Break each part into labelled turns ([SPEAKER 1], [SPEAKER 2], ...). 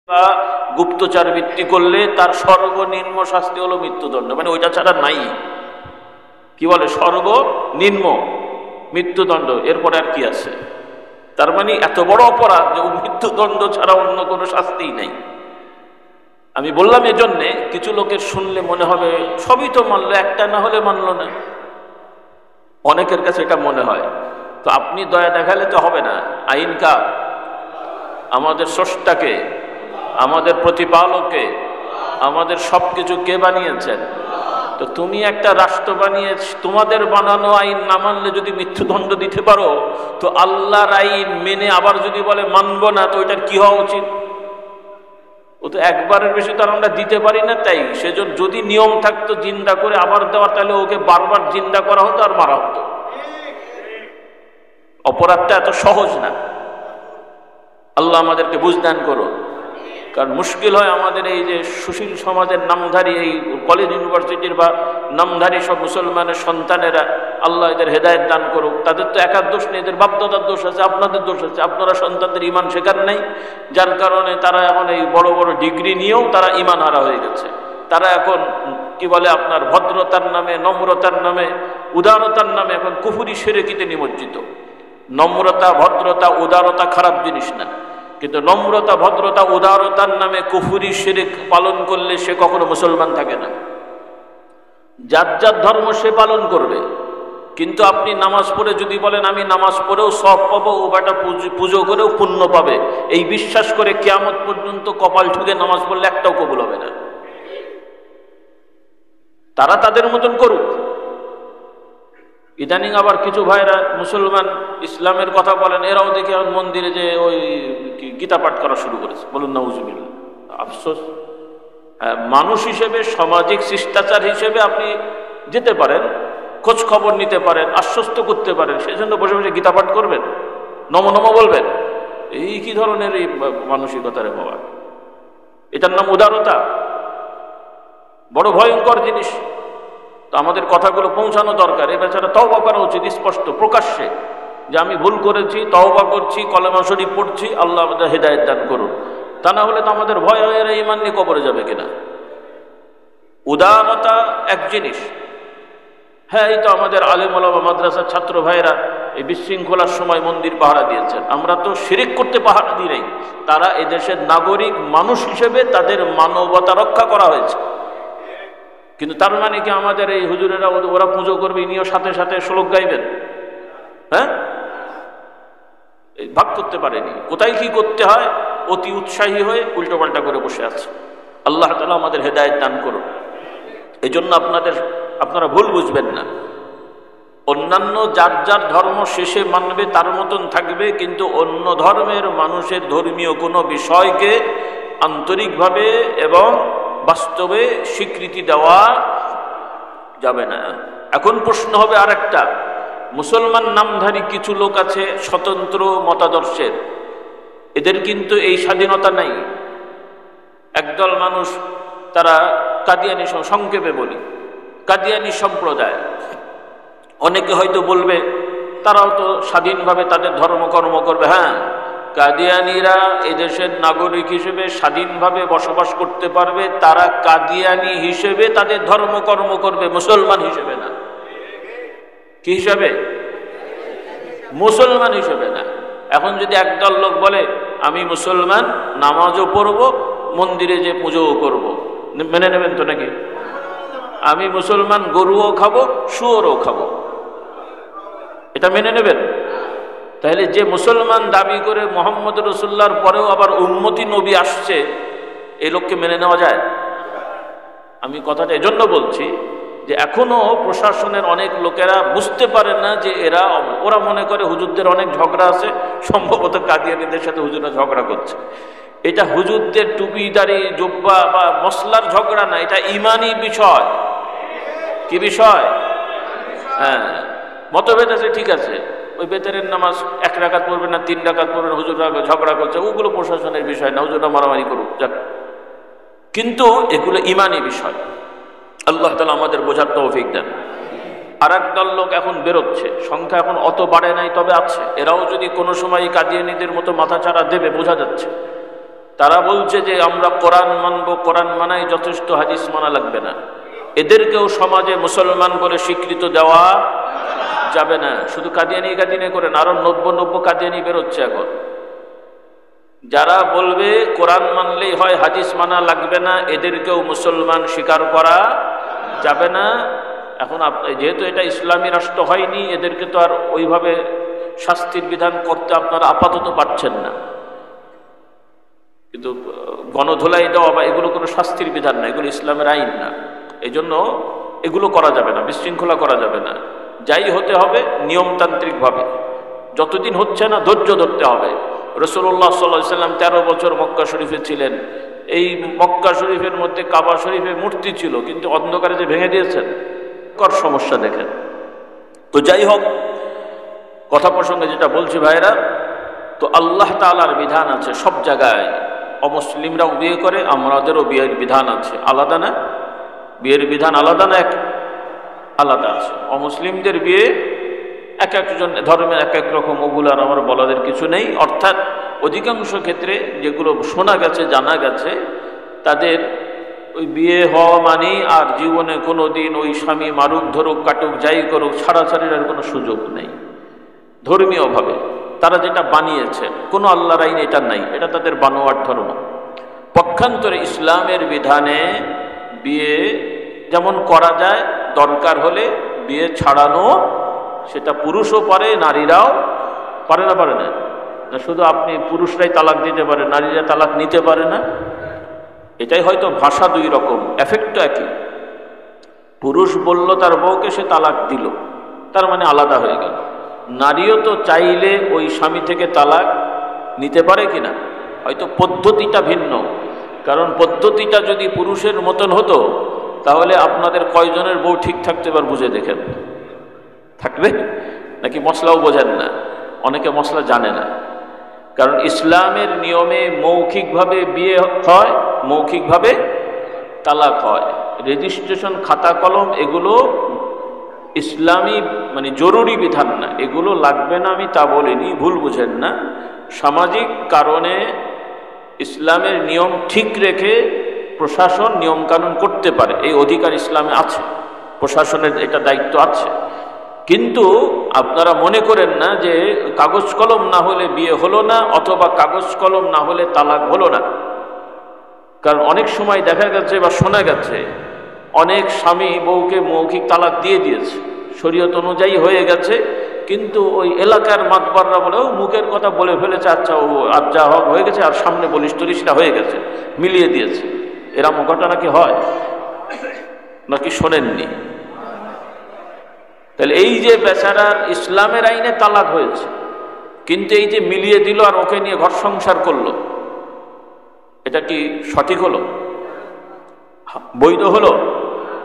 [SPEAKER 1] বা গুপ্তচার বৃত্তি করলে তার সর্বনিম্ন শাস্তি হলো মৃত্যুদণ্ড, মানে ওইটা ছাড়া নাই। কি বলে? সর্বনিম্ন মৃত্যুদণ্ড, এরপরে আর কি আছে? তার মানে এত বড় অপরাধ যে মৃত্যুদণ্ড ছাড়া অন্য কোনো শাস্তিই নাই। আমি বললাম এজন্যে, কিছু লোকের শুনলে মনে হবে সবই তো মানলো, একটা না হলে মানলো না, অনেকের কাছে এটা মনে হয়। তো আপনি দয়া দেখালে তো হবে না। আইন কার? আমাদের স্রষ্টাকে, আমাদের প্রতিপালককে, আমাদের সবকিছু কে বানিয়েছেন? তো তুমি একটা রাষ্ট্র বানিয়ে তোমাদের বানানো আইন না মানলে যদি মৃত্যুদণ্ড দিতে পারো, তো আল্লাহর আইন মেনে আবার যদি বলে মানবো না, তো ওইটার কি হওয়া উচিত? ও তো একবারের বেশি তো আমরা দিতে পারি না। তাই সেজন্য যদি নিয়ম থাকতো জিন্দা করে আবার দেওয়ার, তাহলে ওকে বারবার জিন্দা করা হতো আর মারা হতো। অপরাধটা এত সহজ না। আল্লাহ আমাদেরকে বুঝদান করো। কারণ মুশকিল হয় আমাদের এই যে সুশীল সমাজের নামধারী, এই কলেজ ইউনিভার্সিটির বা নামধারী সব মুসলমানের সন্তানেরা, আল্লাহ এদের হেদায়েত দান করুক। তাদের তো একার দোষ নেই, এদের বাপদাদার দোষ আছে, আপনাদের দোষ আছে। আপনারা সন্তানদের ইমান শেখার নাই, যার কারণে তারা এখন এই বড় বড় ডিগ্রি নিয়েও তারা ইমান হারা হয়ে গেছে। তারা এখন কি বলে, আপনার ভদ্রতার নামে, নম্রতার নামে, উদারতার নামে এখন কুফরি শিরকিতে নিমজ্জিত। নম্রতা, ভদ্রতা, উদারতা খারাপ জিনিস না, কিন্তু নম্রতা, ভদ্রতা, উদারতার নামে কুফরি শিরক পালন করলে সে কখনো মুসলমান থাকে না। যার যার ধর্ম সে পালন করবে, কিন্তু আপনি নামাজ পড়ে যদি বলেন আমি নামাজ পড়েও সব পাবো, ও বেটা পুজো করেও পুণ্য পাবে, এই বিশ্বাস করে কিয়ামত পর্যন্ত কপাল ঠুকে নামাজ পড়লে একটাও কবুল হবে না। তারা তাদের মতন করুক। ইদানিং আবার কিছু ভাইরা মুসলমান ইসলামের কথা বলেন, এরাও দেখে মন্দিরে যে ওই গীতা পাঠ করা শুরু করেছে। বলুন নাউজুবিল্লাহ। আফসোস। মানুষ হিসেবে, সামাজিক শিষ্টাচার হিসেবে আপনি যেতে পারেন, খোঁজ খবর নিতে পারেন, আশ্বস্ত করতে পারেন, সেই জন্য বসে বসে গীতা পাঠ করবেন, নম নম বলবেন? এই কি ধরনের এই মানসিকতা রে বাবা? এটার নাম উদারতা? বড় ভয়ঙ্কর জিনিস। তো আমাদের কথাগুলো পৌঁছানো দরকার। এ বেচারা তওবা করা উচিত স্পষ্ট প্রকাশ্যে, যে আমি ভুল করেছি, তওবা করছি, কলেমা শরীফ পড়ছি, আল্লাহ আমাদের হেদায়েত দান করুন। তা না হলে তো আমাদের ভয় হয়ে ইমান নিয়ে কবরে যাবে কিনা। উদারতা এক জিনিস। হ্যাঁ, এই তো আমাদের আলেম ওলামা মাদ্রাসার ছাত্র ভাইরা এই বিশৃঙ্খলার সময় মন্দির পাহারা দিয়েছেন। আমরা তো শিরক করতে পাহারা দিই নাই, তারা এদেশের নাগরিক মানুষ হিসেবে তাদের মানবতা রক্ষা করা হয়েছে। কিন্তু তার মানে কি আমাদের এই হুজুরেরা ওরা পুজো করবে, ইনিও সাথে সাথে শ্লোক গাইবেন? হ্যাঁ, ভাগ করতে পারেনি। কোথায় কি করতে হয় অতি উৎসাহী হয়ে উল্টোপাল্টা করে বসে আছে। আল্লাহ তাআলা আমাদের হেদায়েত দান করুন। এই জন্য আপনারা ভুল বুঝবেন না। অন্যান্য যার যার ধর্ম শেষে মানবে, তার মতন থাকবে, কিন্তু অন্য ধর্মের মানুষের ধর্মীয় কোনো বিষয়কে আন্তরিকভাবে এবং বাস্তবে স্বীকৃতি দেওয়া যাবে না। এখন প্রশ্ন হবে আরেকটা, মুসলমান নামধারী কিছু লোক আছে স্বতন্ত্র মতাদর্শের, এদের কিন্তু এই স্বাধীনতা নাই। একদল মানুষ, তারা কাদিয়ানি, সংক্ষেপে বলি কাদিয়ানি সম্প্রদায়। অনেকে হয়তো বলবে তারাও তো স্বাধীনভাবে তাদের ধর্মকর্ম করবে। হ্যাঁ, কাদিয়ানিরা এদেশের নাগরিক হিসেবে স্বাধীনভাবে বসবাস করতে পারবে, তারা কাদিয়ানি হিসেবে তাদের ধর্মকর্ম করবে, মুসলমান হিসেবে না। কি হিসাবে? মুসলমান হিসেবে না। এখন যদি একদল লোক বলে আমি মুসলমান, নামাজও পড়ব, মন্দিরে যে পুজোও করব, মেনে নেবেন তো নাকি? আমি মুসলমান, গরুও খাবো, শুয়োরও খাবো, এটা মেনে নেবেন? তাহলে যে মুসলমান দাবি করে মুহাম্মদ রাসূলুল্লাহর পরেও আবার উম্মতি নবী আসছে, এই লোককে মেনে নেওয়া যায়? আমি কথাটা এজন্য বলছি যে এখনো প্রশাসনের অনেক লোকেরা বুঝতে পারে না যে ওরা মনে করে হুজুরদের অনেক ঝগড়া আছে, সম্ভবত কাদিয়ানীদের সাথে হুজুররা ঝগড়া করছে। এটা হুজুরদের টুপিদারি, জুব্বা বা মসলার ঝগড়া না, এটা ইমানি বিষয়। কি বিষয়? হ্যাঁ, মতভেদ আছে, ঠিক আছে। ওই বেতেরের নামাজ 1 রাকাত পড়বে না 3 রাকাত পড়বে, হুজুররা ঝগড়া করছে, ওগুলো প্রশাসনের বিষয় না, হুজুররা মারামারি করুক, যাক। কিন্তু এগুলো ইমানি বিষয়। আল্লাহ তাআলা আমাদের বোঝার তৌফিক দেন। আর একদল লোক এখন বেরোচ্ছে, সংখ্যা এখন অত বাড়ে নাই, তবে আছে। এরাও যদি কোনো সময় কাদিয়ানীদের মতো মাথাচাড়া দেবে, বোঝা যাচ্ছে। তারা বলছে যে আমরা কোরআন মানবো, কোরআন মানাই যথেষ্ট, হাদিস মানা লাগবে না। এদেরকেও সমাজে মুসলমান বলে স্বীকৃত দেওয়া যাবে না। শুধু কাদিয়ানি করেন, আরো 90 কাদিয়ানি বেরোচ্ছে এখন। যারা বলবে কোরআন মানলেই হয়, হাদিস মানা লাগবে না, এদেরকেও মুসলমান স্বীকার করা যাবে না। এখন যেহেতু এটা ইসলামী রাষ্ট্র হয়নি, এদেরকে তো আর ওইভাবে শাস্তির বিধান করতে আপনারা আপাতত পারছেন না। কিন্তু গণধোলাই দেওয়া বা এগুলো কোনো শাস্তির বিধান না, এগুলো ইসলামের আইন না। এই জন্য এগুলো করা যাবে না, বিশৃঙ্খলা করা যাবে না। যাই হতে হবে নিয়মতান্ত্রিকভাবে। যতদিন হচ্ছে না ধৈর্য ধরতে হবে। রাসূলুল্লাহ সাল্লাল্লাহু আলাইহি ওয়াসাল্লাম 13 বছর মক্কা শরীফে ছিলেন। এই মক্কা শরীফের মধ্যে কাবা শরীফে মূর্তি ছিল, কিন্তু অন্ধকারে যে ভেঙে দিয়েছেন, কর সমস্যা দেখেন। তো যাই হোক, কথা প্রসঙ্গে যেটা বলছি ভাইরা, তো আল্লাহ তাআলার বিধান আছে সব জায়গায়। অমুসলিমরাও বিয়ে করে, আমাদেরও বিয়ের বিধান আছে। আলাদা না? বিয়ের বিধান আলাদা না? আলাদা আছে। অমুসলিমদের বিয়ে এক একজন ধর্মের এক এক রকম, ওগুলার আমার বলাদের কিছু নেই। অর্থাৎ অধিকাংশ ক্ষেত্রে যেগুলো শোনা গেছে, জানা গেছে, তাদের ওই বিয়ে হওয়া মানেই আর জীবনে কোনো দিন ওই স্বামী মারুক, ধরুক, কাটুক, যাই করুক, ছাড়াছাড়ির আর কোনো সুযোগ নেই। ধর্মীয়ভাবে তারা যেটা বানিয়েছে, কোনো আল্লাহর আইন এটা নাই, এটা তাদের বানোয়ার ধর্ম। পক্ষান্তরে ইসলামের বিধানে বিয়ে যেমন করা যায়, দরকার হলে বিয়ে ছাড়ানো, সেটা পুরুষও পারে, নারীরাও পারে। না পারে না? না শুধু আপনি পুরুষরাই তালাক দিতে পারে, নারীরা তালাক নিতে পারে না? এটাই হয়তো ভাষা দুই রকম, এফেক্টটা একই। পুরুষ বলল তার বউকে, সে তালাক দিল, তার মানে আলাদা হয়ে গেল। নারীও তো চাইলে ওই স্বামী থেকে তালাক নিতে পারে কিনা, হয়তো পদ্ধতিটা ভিন্ন। কারণ পদ্ধতিটা যদি পুরুষের মতন হতো, তাহলে আপনাদের কয়জনের বউ ঠিক থাকতে এবার বুঝে দেখেন। থাকবে নাকি? মশলাও বোঝেন না, অনেকে মশলা জানে না। কারণ ইসলামের নিয়মে মৌখিকভাবে বিয়ে হয়, মৌখিকভাবে তালাক হয়। রেজিস্ট্রেশন, খাতা কলম, এগুলো ইসলামী মানে জরুরি বিধান না, এগুলো লাগবে না আমি তা বলিনি, ভুল বুঝেন না। সামাজিক কারণে ইসলামের নিয়ম ঠিক রেখে প্রশাসন নিয়মকানুন করতে পারে, এই অধিকার ইসলামে আছে, প্রশাসনের এটা দায়িত্ব আছে। কিন্তু আপনারা মনে করেন না যে কাগজ কলম না হলে বিয়ে হলো না, অথবা কাগজ কলম না হলে তালাক হলো না। কারণ অনেক সময় দেখা গেছে বা শোনা গেছে, অনেক স্বামী বউকে মৌখিক তালাক দিয়ে দিয়েছে, শরীয়ত অনুযায়ী হয়ে গেছে, কিন্তু ওই এলাকার মাতবররা বলে মুখের কথা বলে ফেলেছে, আচ্ছা ও আজ্জা হয়ে গেছে, আর সামনে বলিস টলিসটা হয়ে গেছে, মিলিয়ে দিয়েছে। এরম ঘটনা কি হয় নাকি শোনেননি? তাহলে এই যে বেচারার ইসলামের আইনে তালাক হয়েছে, কিন্তু এই যে মিলিয়ে দিল আর ওকে নিয়ে ঘর সংসার করলো, এটা কি সঠিক হলো? বৈধ হলো?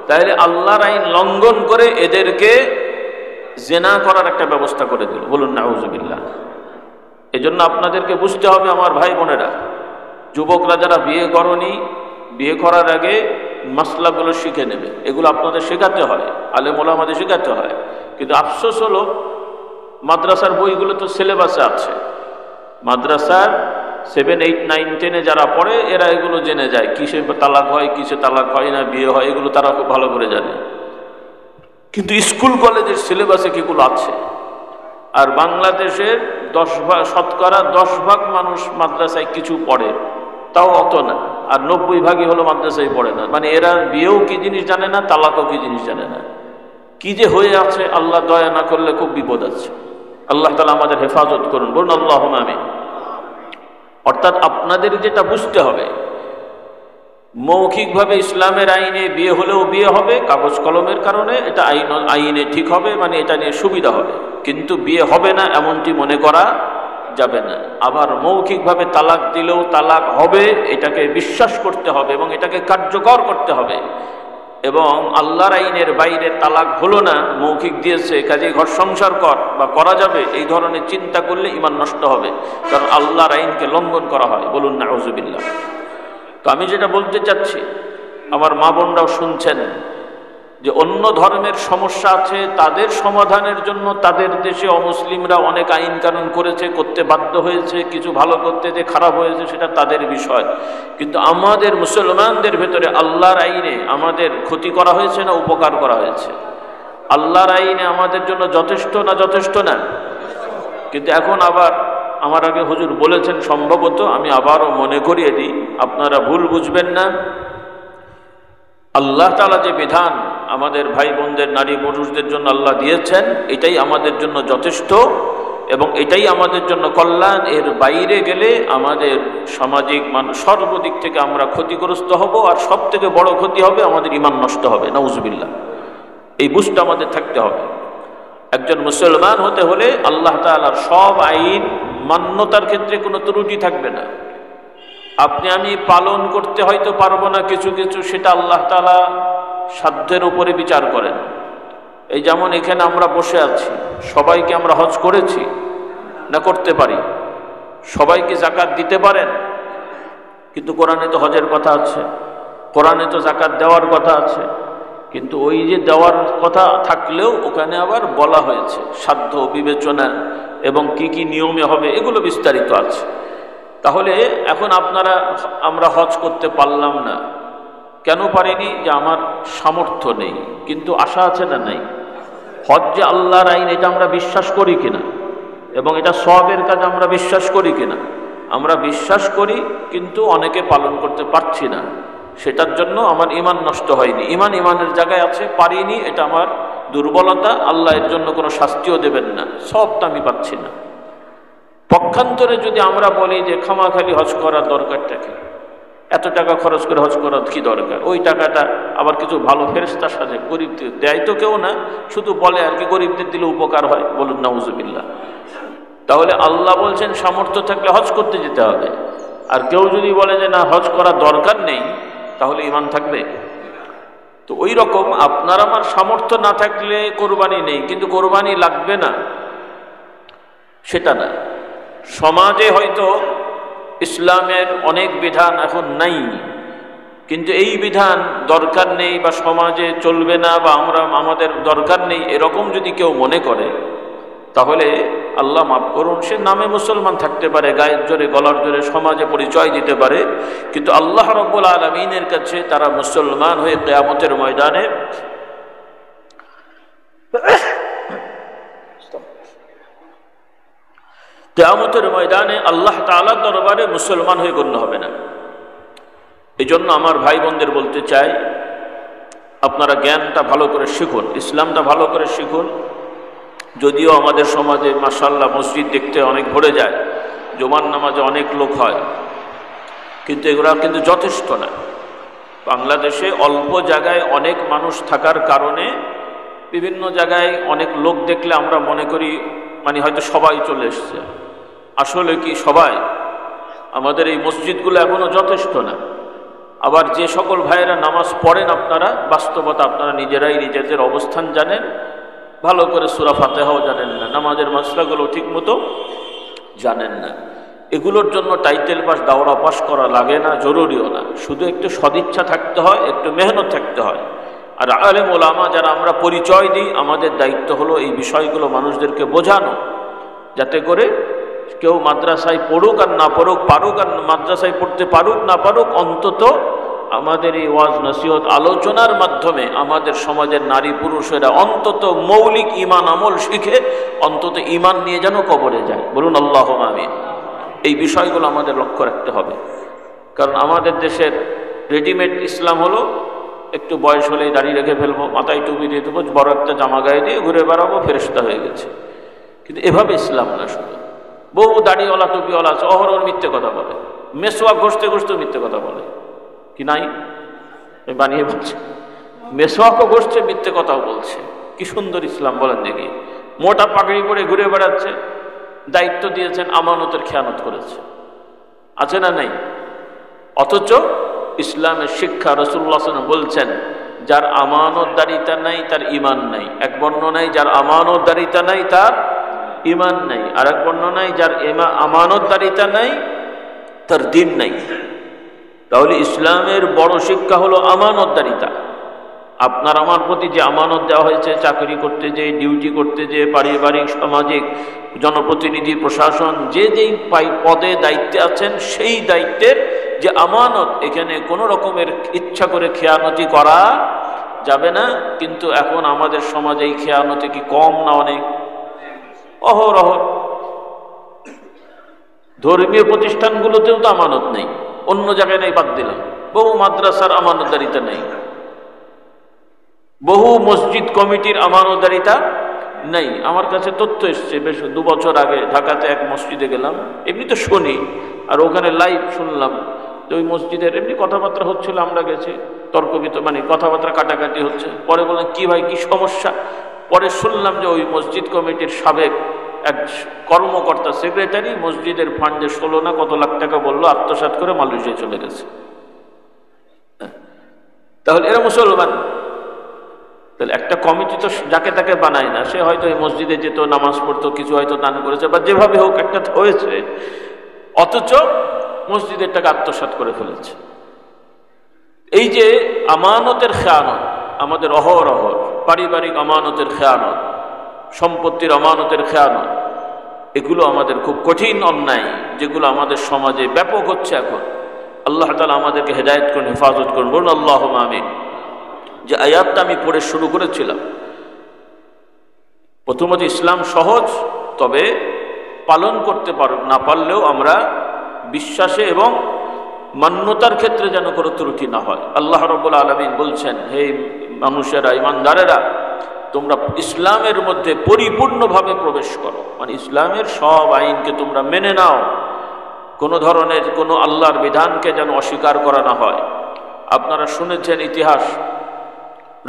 [SPEAKER 1] তাহলে আল্লাহর আইন লঙ্ঘন করে এদেরকে জেনা করার একটা ব্যবস্থা করে দিল। বলুন নাউজুবিল্লাহ। এজন্য আপনাদেরকে বুঝতে হবে আমার ভাই বোনেরা, যুবকরা যারা বিয়ে করনি, বিয়ে করার আগে মাসলাগুলো শিখে নেবে। এগুলো আপনাদের শেখাতে হয়, আলেম ওলামাদের শেখাতে হয়। কিন্তু আফসোস হলো মাদ্রাসার বইগুলো তো সিলেবাসে আছে, মাদ্রাসার 7, 8, 9, 10 যারা পড়ে এরা এগুলো জেনে যায়, কিসে তালাক হয়, কিসে তালাক হয় না, বিয়ে হয়, এগুলো তারা খুব ভালো করে জানে। কিন্তু স্কুল কলেজের সিলেবাসে কিগুলো আছে? আর বাংলাদেশের 10% মানুষ মাদ্রাসায় কিছু পড়ে, তাও অত না। আর 90% হলো মাদ্রাসায় পড়ে না। মানে এরা বিয়েও কি জিনিস জানে না, তালাকও কি জিনিস জানে না। কি যে হয়ে আছে, আল্লাহ দয়া না করলে খুব বিপদ আছে। আল্লাহ তাআলা আমাদের হেফাজত করুন, বলুন আল্লাহুম্মা আমিন। অর্থাৎ আপনাদের যেটা বুঝতে হবে, মৌখিকভাবে ইসলামের আইনে বিয়ে হলেও বিয়ে হবে, কাগজ কলমের কারণে এটা আইনে ঠিক হবে, মানে এটা নিয়ে সুবিধা হবে। কিন্তু বিয়ে হবে না এমনটি মনে করা যাবে না। আবার মৌখিকভাবে তালাক দিলেও তালাক হবে, এটাকে বিশ্বাস করতে হবে এবং এটাকে কার্যকর করতে হবে। এবং আল্লাহর আইনের বাইরে তালাক হলো না, মৌখিক দিয়েছে, কাজে ঘর সংসার কর বা করা যাবে, এই ধরনের চিন্তা করলে ঈমান নষ্ট হবে। কারণ আল্লাহর আইনকে লঙ্ঘন করা হয়। বলুন নাউজুবিল্লাহ। তো আমি যেটা বলতে চাচ্ছি, আমার মা বোনরাও শুনছেন, যে অন্য ধর্মের সমস্যা আছে তাদের সমাধানের জন্য তাদের দেশে অমুসলিমরা অনেক আইন কানুন করেছে, করতে বাধ্য হয়েছে, কিছু ভালো করতে যে খারাপ হয়েছে সেটা তাদের বিষয়। কিন্তু আমাদের মুসলমানদের ভেতরে আল্লাহর আইনে আমাদের ক্ষতি করা হয়েছে না উপকার করা হয়েছে? আল্লাহর আইনে আমাদের জন্য যথেষ্ট না যথেষ্ট না? কিন্তু এখন আবার আমার আগে হুজুর বলেছেন, সম্ভবত আমি আবারও মনে করিয়ে দিই, আপনারা ভুল বুঝবেন না। আল্লাহ তাআলা যে বিধান আমাদের ভাই বোনদের, নারী পুরুষদের জন্য আল্লাহ দিয়েছেন, এটাই আমাদের জন্য যথেষ্ট এবং এটাই আমাদের জন্য কল্যাণ। এর বাইরে গেলে আমাদের সামাজিক সর্বদিক থেকে আমরা ক্ষতিগ্রস্ত হব, আর সব থেকে বড় ক্ষতি হবে আমাদের ঈমান নষ্ট হবে। নাউজুবিল্লাহ। এই বুঝটা আমাদের থাকতে হবে। একজন মুসলমান হতে হলে আল্লাহ তাআলার সব আইন মান্যতার ক্ষেত্রে কোনো ত্রুটি থাকবে না। আপনি আমি পালন করতে হয়তো পারবো না কিছু কিছু, সেটা আল্লাহ তাআলা সাধ্যের উপরে বিচার করেন। এই যেমন এখানে আমরা বসে আছি, সবাইকে আমরা হজ করেছি না করতে পারি? সবাইকে যাকাত দিতে পারেন? কিন্তু কোরআনে তো হজের কথা আছে, কোরআনে তো যাকাত দেওয়ার কথা আছে। কিন্তু ওই যে দেওয়ার কথা থাকলেও ওখানে আবার বলা হয়েছে সাধ্য বিবেচনা এবং কি কি নিয়মে হবে, এগুলো বিস্তারিত আছে। তাহলে এখন আমরা হজ করতে পারলাম না, কেন পারিনি? যে আমার সামর্থ্য নেই। কিন্তু আশা আছে না নাই? হজ যে আল্লাহর আইন, এটা আমরা বিশ্বাস করি কিনা? এবং এটা সওয়াবের কাজ আমরা বিশ্বাস করি কিনা? আমরা বিশ্বাস করি, কিন্তু অনেকে পালন করতে পারছি না। সেটার জন্য আমার ঈমান নষ্ট হয়নি, ঈমানের জায়গায় আছে, পারিনি, এটা আমার দুর্বলতা। আল্লাহ এর জন্য কোনো শাস্তিও দেবেন না, সবটা আমি পাচ্ছি না। পক্ষান্তরে যদি আমরা বলি যে খামাখালি হজ করার দরকারটা কি, এত টাকা খরচ করে হজ করার কি দরকার? ওই টাকাটা আবার কিছু ভালো ফেরেশতার সাথে গরিবদের দেয় তো কেউ না, শুধু বলে আর কি গরিবদের দিলে উপকার হয়। বলুন নাউজুবিল্লাহ। তাহলে আল্লাহ বলছেন সামর্থ্য থাকলে হজ করতে যেতে হবে। আর কেউ যদি বলে যে না হজ করার দরকার নেই, তাহলে ঈমান থাকবে? তো ওই রকম আপনার আমার সামর্থ্য না থাকলে কোরবানি নেই, কিন্তু কোরবানি লাগবে না সেটা না। সমাজে হয়তো ইসলামের অনেক বিধান এখন নাই, কিন্তু এই বিধান দরকার নেই বা সমাজে চলবে না বা আমাদের দরকার নেই, এরকম যদি কেউ মনে করে, তাহলে আল্লাহ মাফ করুন, সে নামে মুসলমান থাকতে পারে, গায়ের জোরে গলার জোরে সমাজে পরিচয় দিতে পারে, কিন্তু আল্লাহ রাব্বুল আলামিনের কাছে তারা মুসলমান হয়ে কিয়ামতের ময়দানে আল্লাহ তাআলার দরবারে মুসলমান হয়ে গণ্য হবে না। এই জন্য আমার ভাই বোনদের বলতে চাই, আপনারা জ্ঞানটা ভালো করে শিখুন, ইসলামটা ভালো করে শিখুন। যদিও আমাদের সমাজে মাশাআল্লাহ মসজিদ দেখতে অনেক ভরে যায়, জুমার নামাজে অনেক লোক হয়, কিন্তু এগুলো কিন্তু যথেষ্ট না। বাংলাদেশে অল্প জায়গায় অনেক মানুষ থাকার কারণে বিভিন্ন জায়গায় অনেক লোক দেখলে আমরা মনে করি হয়তো সবাই চলে এসছে। আসলে কি সবাই? আমাদের এই মসজিদগুলো এখনো যথেষ্ট না। আবার যে সকল ভাইয়েরা নামাজ পড়েন, আপনারা বাস্তবতা আপনারা নিজেরাই নিজেদের অবস্থান জানেন, ভালো করে সূরা ফাতিহাও জানেন না, নামাজের মাসলাগুলো ঠিক মতো জানেন না। এগুলোর জন্য টাইটেল পাস, দাওরা পাস করা লাগে না, জরুরিও না। শুধু একটু সদিচ্ছা থাকতে হয়, একটু মেহনত থাকতে হয়। আর আলেম ওলামা যারা আমরা পরিচয় দিই, আমাদের দায়িত্ব হলো এই বিষয়গুলো মানুষদেরকে বোঝানো, যাতে করে কেউ মাদ্রাসায় পড়ুক আর না পড়ুক, পারুক আর মাদ্রাসায় পড়তে পারুক না পারুক, অন্তত আমাদের এই ওয়াজ নসিহত আলোচনার মাধ্যমে আমাদের সমাজের নারী পুরুষেরা অন্তত মৌলিক ঈমান আমল শিখে অন্তত ঈমান নিয়ে যেন কবরে যায়। বলুন আল্লাহুম্মা আমিন। এই বিষয়গুলো আমাদের লক্ষ্য রাখতে হবে, কারণ আমাদের দেশের রেডিমেড ইসলাম হলো একটু বয়স হলেই দাঁড়িয়ে রেখে ফেলবো, মাথায় টুপি দিয়ে দেবো, বড় একটা জামা গায়ে দিয়ে ঘুরে বেড়াবো, ফেরেশতা হয়ে গেছে। কিন্তু এভাবে ইসলাম না। শুধু বহু দাড়িওয়ালা টুপিওয়ালা আছে, অহরহ মিথ্যে কথা বলে, মেসওয়াক ঘষতে ঘষতেও মিথ্যে কথা বলে, কি নাই? আমি বানিয়ে বলছি, মেসওয়াকও ঘষছে, মিথ্যে কথাও বলছে। কি সুন্দর ইসলাম বলেন দেখি। মোটা পাগড়ি পরে ঘুরে বেড়াচ্ছে, দায়িত্ব দিয়েছেন, আমানতের খেয়ানত করেছে, আছে না নাই? অথচ ইসলামের শিক্ষা রাসূলুল্লাহ সাল্লাল্লাহু আলাইহি ওয়াসাল্লাম বলছেন, যার আমানতদারিতা নাই তার ঈমান নাই। এক বর্ণনায় যার আমানতদারিতা নাই তার ঈমান নাই, আর এক বর্ণনায় যার আমানতদারিতা নাই তার দ্বীন নাই। তাহলে ইসলামের বড় শিক্ষা হলো আমানতদারিতা। আপনার আমার প্রতি যে আমানত দেওয়া হয়েছে, চাকরি করতে যে, ডিউটি করতে যে, পারিবারিক সামাজিক জনপ্রতিনিধি প্রশাসন যে যেই পদে দায়িত্বে আছেন, সেই দায়িত্বের যে আমানত, এখানে কোনো রকমের ইচ্ছা করে খেয়ানতি করা যাবে না। কিন্তু এখন আমাদের সমাজে এই খেয়ানতি কি কম না অনেক? অহরহ। ধর্মীয় প্রতিষ্ঠানগুলোতেও তো আমানত নেই, অন্য জায়গায় নেই, বাদ দিলাম। বহু মাদ্রাসার আমানতদারিতা নেই, বহু মসজিদ কমিটির আমানতদারিতা নেই। আমার কাছে তথ্য এসছে, বেশ 2 বছর আগে ঢাকাতে এক মসজিদে গেলাম, এমনি তো শুনি, আর ওখানে লাইভ শুনলাম যে ওই মসজিদের এমনি কথাবার্তা হচ্ছিল, আমরা গেছি, তর্কবিত মানে কথাবার্তা কাটাকাটি হচ্ছে। পরে বললাম কি ভাই কি সমস্যা? পরে শুনলাম যে ওই মসজিদ কমিটির সাবেক এক কর্মকর্তা, সেক্রেটারি, মসজিদের ফান্ডে 16 না কত লাখ টাকা বললো আত্মসাৎ করে মালয়েশিয়া চলে গেছে। তাহলে এরা মুসলমান? তাহলে একটা কমিটি তো যাকে তাকে বানায় না, সে হয়তো এই মসজিদে যেত, নামাজ পড়তো, কিছু হয়তো দান করেছে, বা যেভাবে হোক একটা হয়েছে, অথচ মসজিদের টাকা আত্মসাৎ করে ফেলেছে। এই যে আমানতের খেয়ানত, আমাদের অহরহ পারিবারিক আমানতের খেয়ানত, সম্পত্তির আমানতের খেয়ানত, এগুলো আমাদের খুব কঠিন অন্যায়, যেগুলো আমাদের সমাজে ব্যাপক হচ্ছে এখন। আল্লাহ তাআলা আমাদেরকে হেদায়েত করুন, হেফাজত করুন, বলুন আল্লাহুম্মা আমিন। যে আয়াতটা আমি পড়ে শুরু করেছিলাম, প্রথমত ইসলাম সহজ, তবে পালন করতে না পারলেও আমরা বিশ্বাসে এবং মান্যতার ক্ষেত্রে যেন কোনো ত্রুটি না হয়। আল্লাহ রাব্বুল আলামিন বলছেন, হে মানুষেরা, ইমানদারেরা, তোমরা ইসলামের মধ্যে পরিপূর্ণভাবে প্রবেশ করো, মানে ইসলামের সব আইনকে তোমরা মেনে নাও, কোনো ধরনের কোনো আল্লাহর বিধানকে যেন অস্বীকার করা না হয়। আপনারা শুনেছেন ইতিহাস,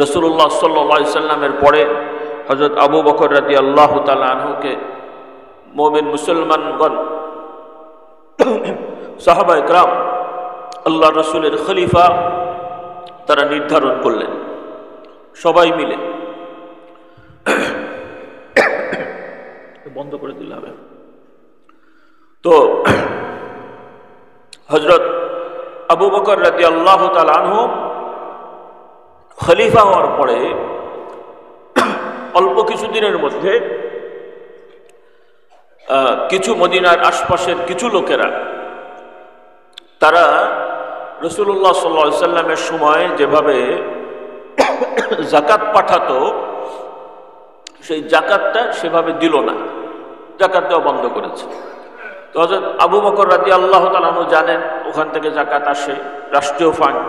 [SPEAKER 1] রাসূলুল্লাহ সাল্লাল্লাহু আলাইহি সাল্লামের পরে হযরত আবু বকর রাদিয়াল্লাহু তাআলা আনহুকে মুমিন মুসলমানগণ, সাহাবায়ে কেরাম, আল্লাহ রসুলের খলিফা তারা নির্ধারণ করলেন, সবাই মিলে। বন্ধ করে দিলে হবে। তো হযরত আবু বকর রাদিয়াল্লাহু তাআলা আনহু খলিফা হওয়ার পরে অল্প কিছুদিনের মধ্যে কিছু মদিনার আশপাশের কিছু লোকেরা, তারা রাসূলুল্লাহ সাল্লাল্লাহু আলাইহি সাল্লামের সময় যেভাবে যাকাত পাঠাতো, সেই যাকাতটা সেভাবে দিল না, যাকাত দেওয়া বন্ধ করেছে। তো হযরত আবু বকর রাদিয়াল্লাহু তাআলা আনহু জানেন ওখান থেকে যাকাত আসে, রাষ্ট্রীয় ফান্ড।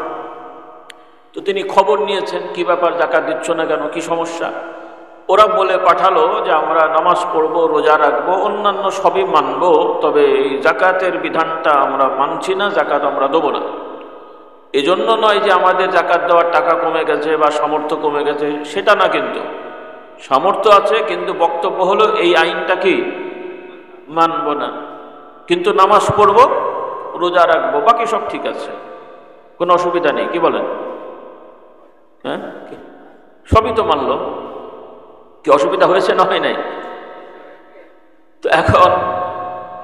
[SPEAKER 1] তো তিনি খবর নিয়েছেন, কি ব্যাপার, যাকাত দিচ্ছ না কেন, কি সমস্যা? ওরা বলে পাঠালো যে আমরা নামাজ পড়বো, রোজা রাখবো, অন্যান্য সবই মানবো, তবে এই যাকাতের বিধানটা আমরা মানছি না, যাকাত আমরা দেবো না। এজন্য নয় যে আমাদের যাকাত দেওয়ার টাকা কমে গেছে বা সামর্থ্য কমে গেছে, সেটা না, কিন্তু সামর্থ্য আছে, কিন্তু বক্তব্য হলো এই আইনটা কি মানব না, কিন্তু নামাজ পড়বো, রোজা রাখবো, বাকি সব ঠিক আছে, কোনো অসুবিধা নেই। কি বলেন? হ্যাঁ, সবই তো মানলো, কি অসুবিধা হয়েছে না হয় নাই? তো এখন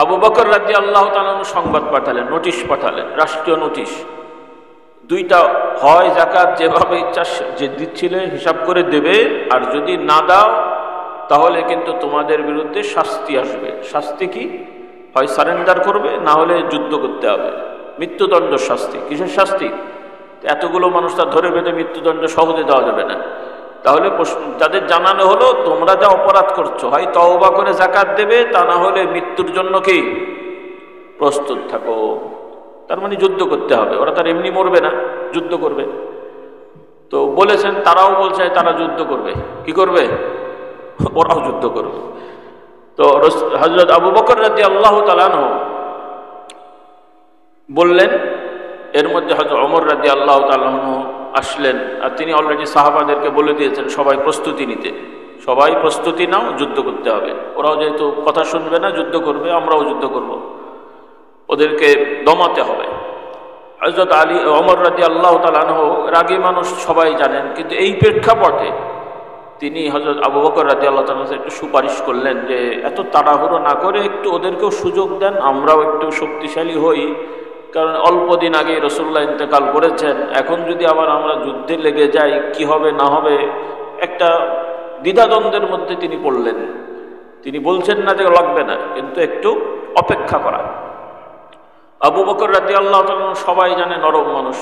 [SPEAKER 1] আবু বকর রাদিয়াল্লাহু তাআলা সংবাদ পাঠালেন, নোটিশ পাঠালেন, রাষ্ট্রীয় নোটিশ। দুইটা, হয় যাকাত যেভাবে ইচ্ছা যে দিচ্ছিলে হিসাব করে দেবে, আর যদি না দাও তাহলে কিন্তু তোমাদের বিরুদ্ধে শাস্তি আসবে। শাস্তি কি? হয় সারেন্ডার করবে, না হলে যুদ্ধ করতে হবে, মৃত্যুদণ্ড শাস্তি। কিসের শাস্তি? এতগুলো মানুষ তার ধরে বেঁধে মৃত্যুদণ্ড সহজে দেওয়া যাবে না। তাহলে যাদের জানানো হলো তোমরা যা অপরাধ করছো, হয় তওবা করে যাকাত দেবে, তা না হলে মৃত্যুর জন্য কি প্রস্তুত থাকো। তার মানে যুদ্ধ করতে হবে, ওরা তার এমনি মরবে না, যুদ্ধ করবে। তো বলেছেন, তারাও বলছে তারা যুদ্ধ করবে। কি করবে? ওরাও যুদ্ধ করবে। তো হযরত আবু বকর রাদিয়াল্লাহু তাআলা আনহু বললেন, এর মধ্যে হযরত ওমর রাদিয়াল্লাহু তাআলা আনহু আসলেন, আর তিনি অলরেডি সাহাবাদেরকে বলে দিয়েছেন সবাই প্রস্তুতি নিতে, সবাই প্রস্তুতি নাও, যুদ্ধ করতে হবে। ওরাও যেহেতু কথা শুনবে না, যুদ্ধ করবে, আমরাও যুদ্ধ করব, ওদেরকে দমাতে হবে। হযরত ওমর রাদিয়াল্লাহু তাআলা আনহু রাগী মানুষ, সবাই জানেন, কিন্তু এই প্রেক্ষাপটে তিনি হযরত আবু বকর রাদিয়াল্লাহু তাআলা একটু সুপারিশ করলেন যে এত তাড়াহুড়ো না করে একটু ওদেরকেও সুযোগ দেন, আমরাও একটু শক্তিশালী হই, কারণ অল্প দিন আগে রাসূলুল্লাহ ইন্তেকাল করেছেন, এখন যদি আবার আমরা যুদ্ধে লেগে যাই কি হবে না হবে, একটা দ্বিধাদ্বন্দ্বের মধ্যে তিনি পড়লেন। তিনি বলছেন না যে লাগবে না, কিন্তু একটু অপেক্ষা করা। আবু বকর রাদিয়াল্লাহু তাআলা সবাই জানে নরম মানুষ,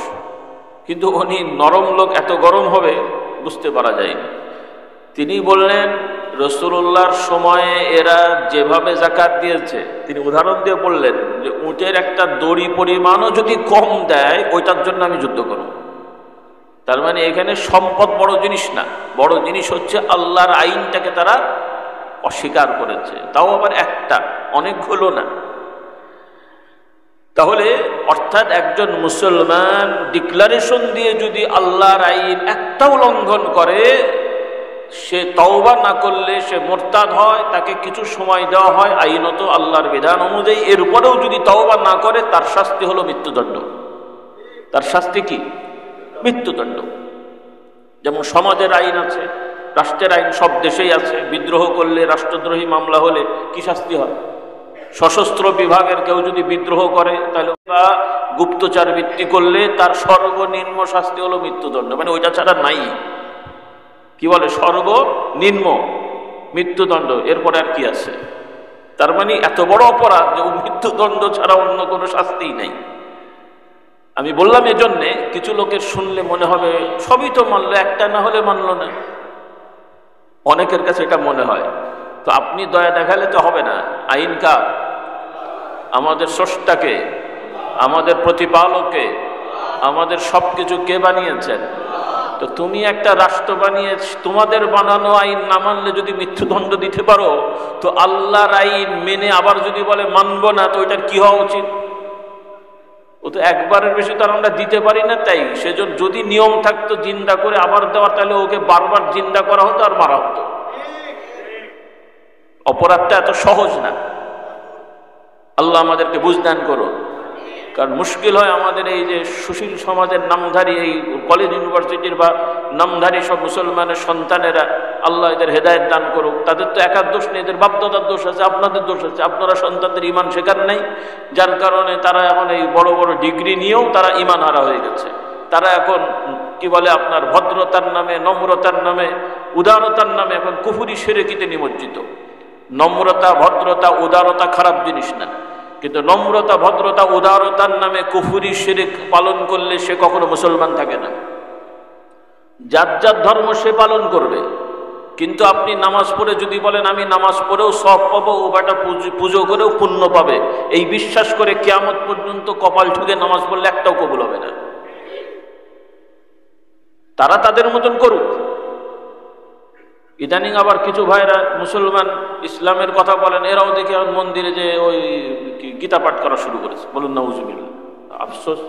[SPEAKER 1] কিন্তু উনি নরম লোক এত গরম হবে বুঝতে পারা যায়নি। তিনি বললেন রাসূলুল্লাহর সময়ে এরা যেভাবে যাকাত দিয়েছে, তিনি উদাহরণ দিয়ে বললেন যে উটের একটা দড়ি পরিমাণও যদি কম দেয় ওইটার জন্য আমি যুদ্ধ করব। তার মানে এখানে সম্পদ বড় জিনিস না, বড় জিনিস হচ্ছে আল্লাহর আইনটাকে তারা অস্বীকার করেছে, তাও আবার একটা, অনেকগুলো না। তাহলে অর্থাৎ একজন মুসলমান ডিক্লারেশন দিয়ে যদি আল্লাহর আইন একটাও লঙ্ঘন করে, সে তওবা না করলে সে মুরতাদ হয়, তাকে কিছু সময় দেওয়া হয় আইনত আল্লাহর বিধান অনুযায়ী। এরপরেও যদি তওবা না করে তার শাস্তি হলো মৃত্যুদণ্ড। তার শাস্তি কি? মৃত্যুদণ্ড। যেমন সমাজের আইন আছে, রাষ্ট্রের আইন সব দেশেই আছে। বিদ্রোহ করলে, রাষ্ট্রদ্রোহী মামলা হলে কি শাস্তি হয়? সশস্ত্র বিভাগের কেউ যদি বিদ্রোহ করে তাহলে, বা গুপ্তচর বৃত্তি করলে তার সর্বনিম্ন শাস্তি হলো মৃত্যুদণ্ড। মানে ওইটা ছাড়া নাই, কি বলে, সর্বনিম্ন মৃত্যুদণ্ড, এরপরে আর কি আছে? তার মানে এত বড় অপরাধ যে মৃত্যুদণ্ড ছাড়া অন্য কোনো শাস্তিই নাই। আমি বললাম এজন্যে, কিছু লোকের শুনলে মনে হবে সবই তো মানলো, একটা না হলে মানলো না, অনেকের কাছে এটা মনে হয়। তো আপনি দয়া দেখালে তো হবে না। আইন কার? আমাদের স্রষ্টাকে, আমাদের প্রতিপালককে, আমাদের সবকিছু কে বানিয়েছেন? তো তুমি একটা রাষ্ট্র বানিয়ে তোমাদের বানানো আইন না মানলে যদি মৃত্যুদণ্ড দিতে পারো, তো আল্লাহর আইন মেনে আবার যদি বলে মানবো না, তো ওইটার কি হওয়া উচিত? ও তো একবারের বেশি তো আমরা দিতে পারি না। তাই সেজন্য যদি নিয়ম থাকতো জিন্দা করে আবার দেওয়ার, তাহলে ওকে বারবার জিন্দা করা হতো আর মারা হতো। অপরাধটা এত সহজ না। আল্লাহ আমাদেরকে বুঝদান করো। কারণ মুশকিল হয় আমাদের এই যে সুশীল সমাজের নামধারী, এই কলেজ ইউনিভার্সিটির বা নামধারী সব মুসলমানের সন্তানেরা, আল্লাহ এদের হেদায়েত দান করুক। তাদের তো একার দোষ নেই, এদের বাপদাদার দোষ আছে, আপনাদের দোষ আছে। আপনারা সন্তানদের ইমান শেখার নাই, যার কারণে তারা এখন এই বড় বড় ডিগ্রি নিয়েও তারা ইমান হারা হয়ে গেছে। তারা এখন কি বলে, আপনার ভদ্রতার নামে, নম্রতার নামে, উদারতার নামে এখন কুফরি শিরকিতে নিমজ্জিত। নম্রতা, ভদ্রতা, উদারতা খারাপ জিনিস না, কিন্তু নম্রতা, ভদ্রতা, উদারতার নামে কুফরি শিরক পালন করলে সে কখনো মুসলমান থাকে না। যার যার ধর্ম সে পালন করবে, কিন্তু আপনি নামাজ পড়ে যদি বলেন আমি নামাজ পড়েও সব পাবো, ও বেটা পুজো করেও পুণ্য পাবে, এই বিশ্বাস করে কিয়ামত পর্যন্ত কপাল ঠুকে নামাজ পড়লে একটাও কবুল হবে না। তারা তাদের মতন করুক। ইদানিং আবার কিছু ভাইরা মুসলমান ইসলামের কথা বলেন, এরাও দেখে মন্দিরে যে ওই গীতা পাঠ করা শুরু করেছে। বলুন নাউজুবিল্লাহ। আফসোস।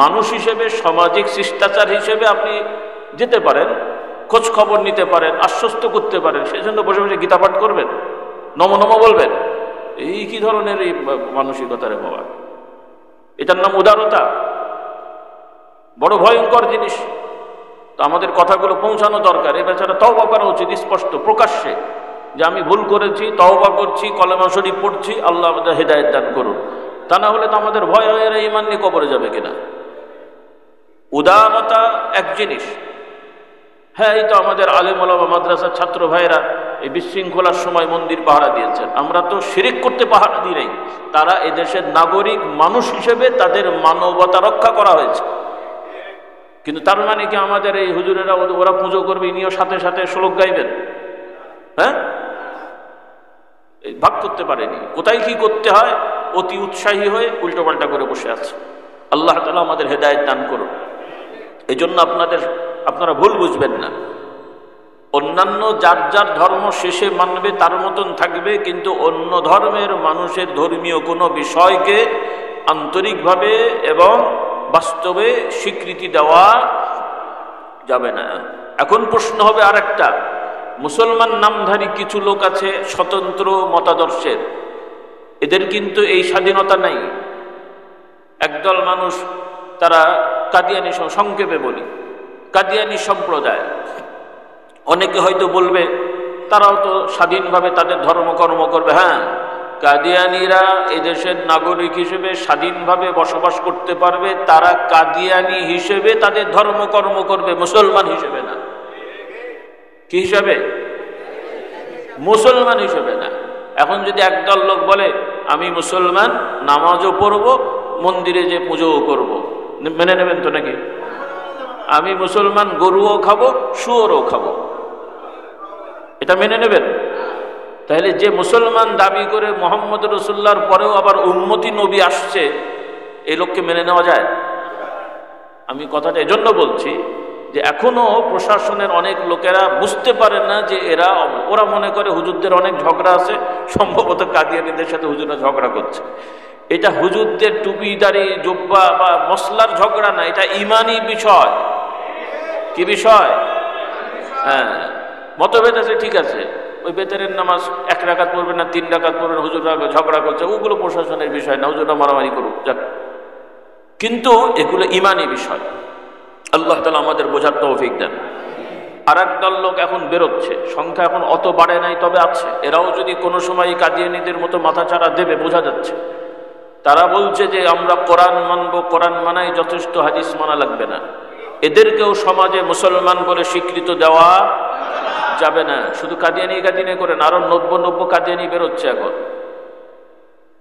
[SPEAKER 1] মানুষ হিসেবে, সামাজিক শিষ্টাচার হিসেবে আপনি যেতে পারেন, খোঁজ খবর নিতে পারেন, আশ্বস্ত করতে পারেন, সেই জন্য বসে বসে গীতা পাঠ করবেন, নম নম বলবেন? এই কি ধরনের এই মানসিকতা রে বাবা? এটার নাম উদারতা? বড় ভয়ঙ্কর জিনিস। তো আমাদের কথাগুলো পৌঁছানো দরকার। এ বেচারা তওবা করা উচিত স্পষ্ট প্রকাশ্যে, যে আমি ভুল করেছি, তওবা করছি, কলেমা শরীফ পড়ছি, আল্লাহ আমাদের হেদায়েত দান করুন। তা না হলে তো আমাদের ভয় হয়ে ইমান নিয়ে কবরে যাবে কিনা। উদারতা এক জিনিস। হ্যাঁ, এই তো আমাদের আলেম ওলামা মাদ্রাসার ছাত্র ভাইরা এই বিশৃঙ্খলার সময় মন্দির পাহারা দিয়েছেন। আমরা তো শিরক করতে পাহারা দিই নাই, তারা এদেশের নাগরিক মানুষ হিসেবে তাদের মানবতা রক্ষা করা হয়েছে। কিন্তু তার মানে কি আমাদের এই হুজুরেরা ওরা পুজো করবে, ইনিও সাথে সাথে শ্লোক গাইবেন? হ্যাঁ, ভাগ করতে পারেনি। কোথায় কি করতে হয় অতি উৎসাহী হয়ে উল্টোপাল্টা করে বসে আছে। আল্লাহ তাআলা আমাদের হেদায়েত দান করুন। এই জন্য আপনারা ভুল বুঝবেন না। অন্যান্য যার যার ধর্ম শেষে মানবে, তার মতন থাকবে, কিন্তু অন্য ধর্মের মানুষের ধর্মীয় কোনো বিষয়কে আন্তরিকভাবে এবং বাস্তবে স্বীকৃতি দেওয়া যাবে না। এখন প্রশ্ন হবে আরেকটা, মুসলমান নামধারী কিছু লোক আছে স্বতন্ত্র মতাদর্শের, এদের কিন্তু এই স্বাধীনতা নাই। একদল মানুষ, তারা কাদিয়ানি, সংক্ষেপে বলি কাদিয়ানি সম্প্রদায়। অনেকে হয়তো বলবে তারাও তো স্বাধীনভাবে তাদের ধর্মকর্ম করবে। হ্যাঁ, কাদিয়ানিরা এদেশের নাগরিক হিসেবে স্বাধীনভাবে বসবাস করতে পারবে, তারা কাদিয়ানি হিসেবে তাদের ধর্মকর্ম করবে, মুসলমান হিসেবে না। কি হিসাবে? মুসলমান হিসেবে না। এখন যদি একদল লোক বলে আমি মুসলমান, নামাজও পড়ব, মন্দিরে যে পুজোও করব, মেনে নেবেন তো নাকি? আমি মুসলমান, গরুও খাবো, শুয়োরও খাবো, এটা মেনে নেবেন? তাহলে যে মুসলমান দাবি করে মোহাম্মদ রসুল্লাহর পরেও আবার উম্মতি নবী আসছে, এই লোককে মেনে নেওয়া যায়? আমি কথাটা এজন্য বলছি যে এখনো প্রশাসনের অনেক লোকেরা বুঝতে পারে না যে ওরা মনে করে হুজুরদের অনেক ঝগড়া আছে, সম্ভবত কাদিয়ানীদের সাথে হুজুররা ঝগড়া করছে। এটা হুজুরদের টুপিদারি জুব্বা বা মসলার ঝগড়া না, এটা ইমানি বিষয়। কি বিষয়? হ্যাঁ, মতভেদ আছে, ঠিক আছে, ওই বেতনের নামাজ 1 রাকাত পড়বে না 3 রাকাত পড়বে, হুজুররা ঝগড়া করছে, ওগুলো প্রশাসনের বিষয় না, হুজুররা মারামারি করুক, যাক। কিন্তু এগুলো ইমানি বিষয়। আল্লাহ তাআলা আমাদের বোঝার তৌফিক দেন। আর একদল লোক এখন বেরোচ্ছে, সংখ্যা এখন অত বাড়ে নাই, তবে আছে। এরাও যদি কোনো সময় কাদিয়ানীদের মতো মাথাচাড়া দেবে, বোঝা যাচ্ছে। তারা বলছে যে আমরা কোরআন মানবো, কোরআন মানাই যথেষ্ট, হাদিস মানা লাগবে না। এদেরকেও সমাজে মুসলমান বলে স্বীকৃত দেওয়া যাবে না। শুধু কাদিয়ানি করেন, আরো 90 কাদিয়ানি বেরোচ্ছে এখন,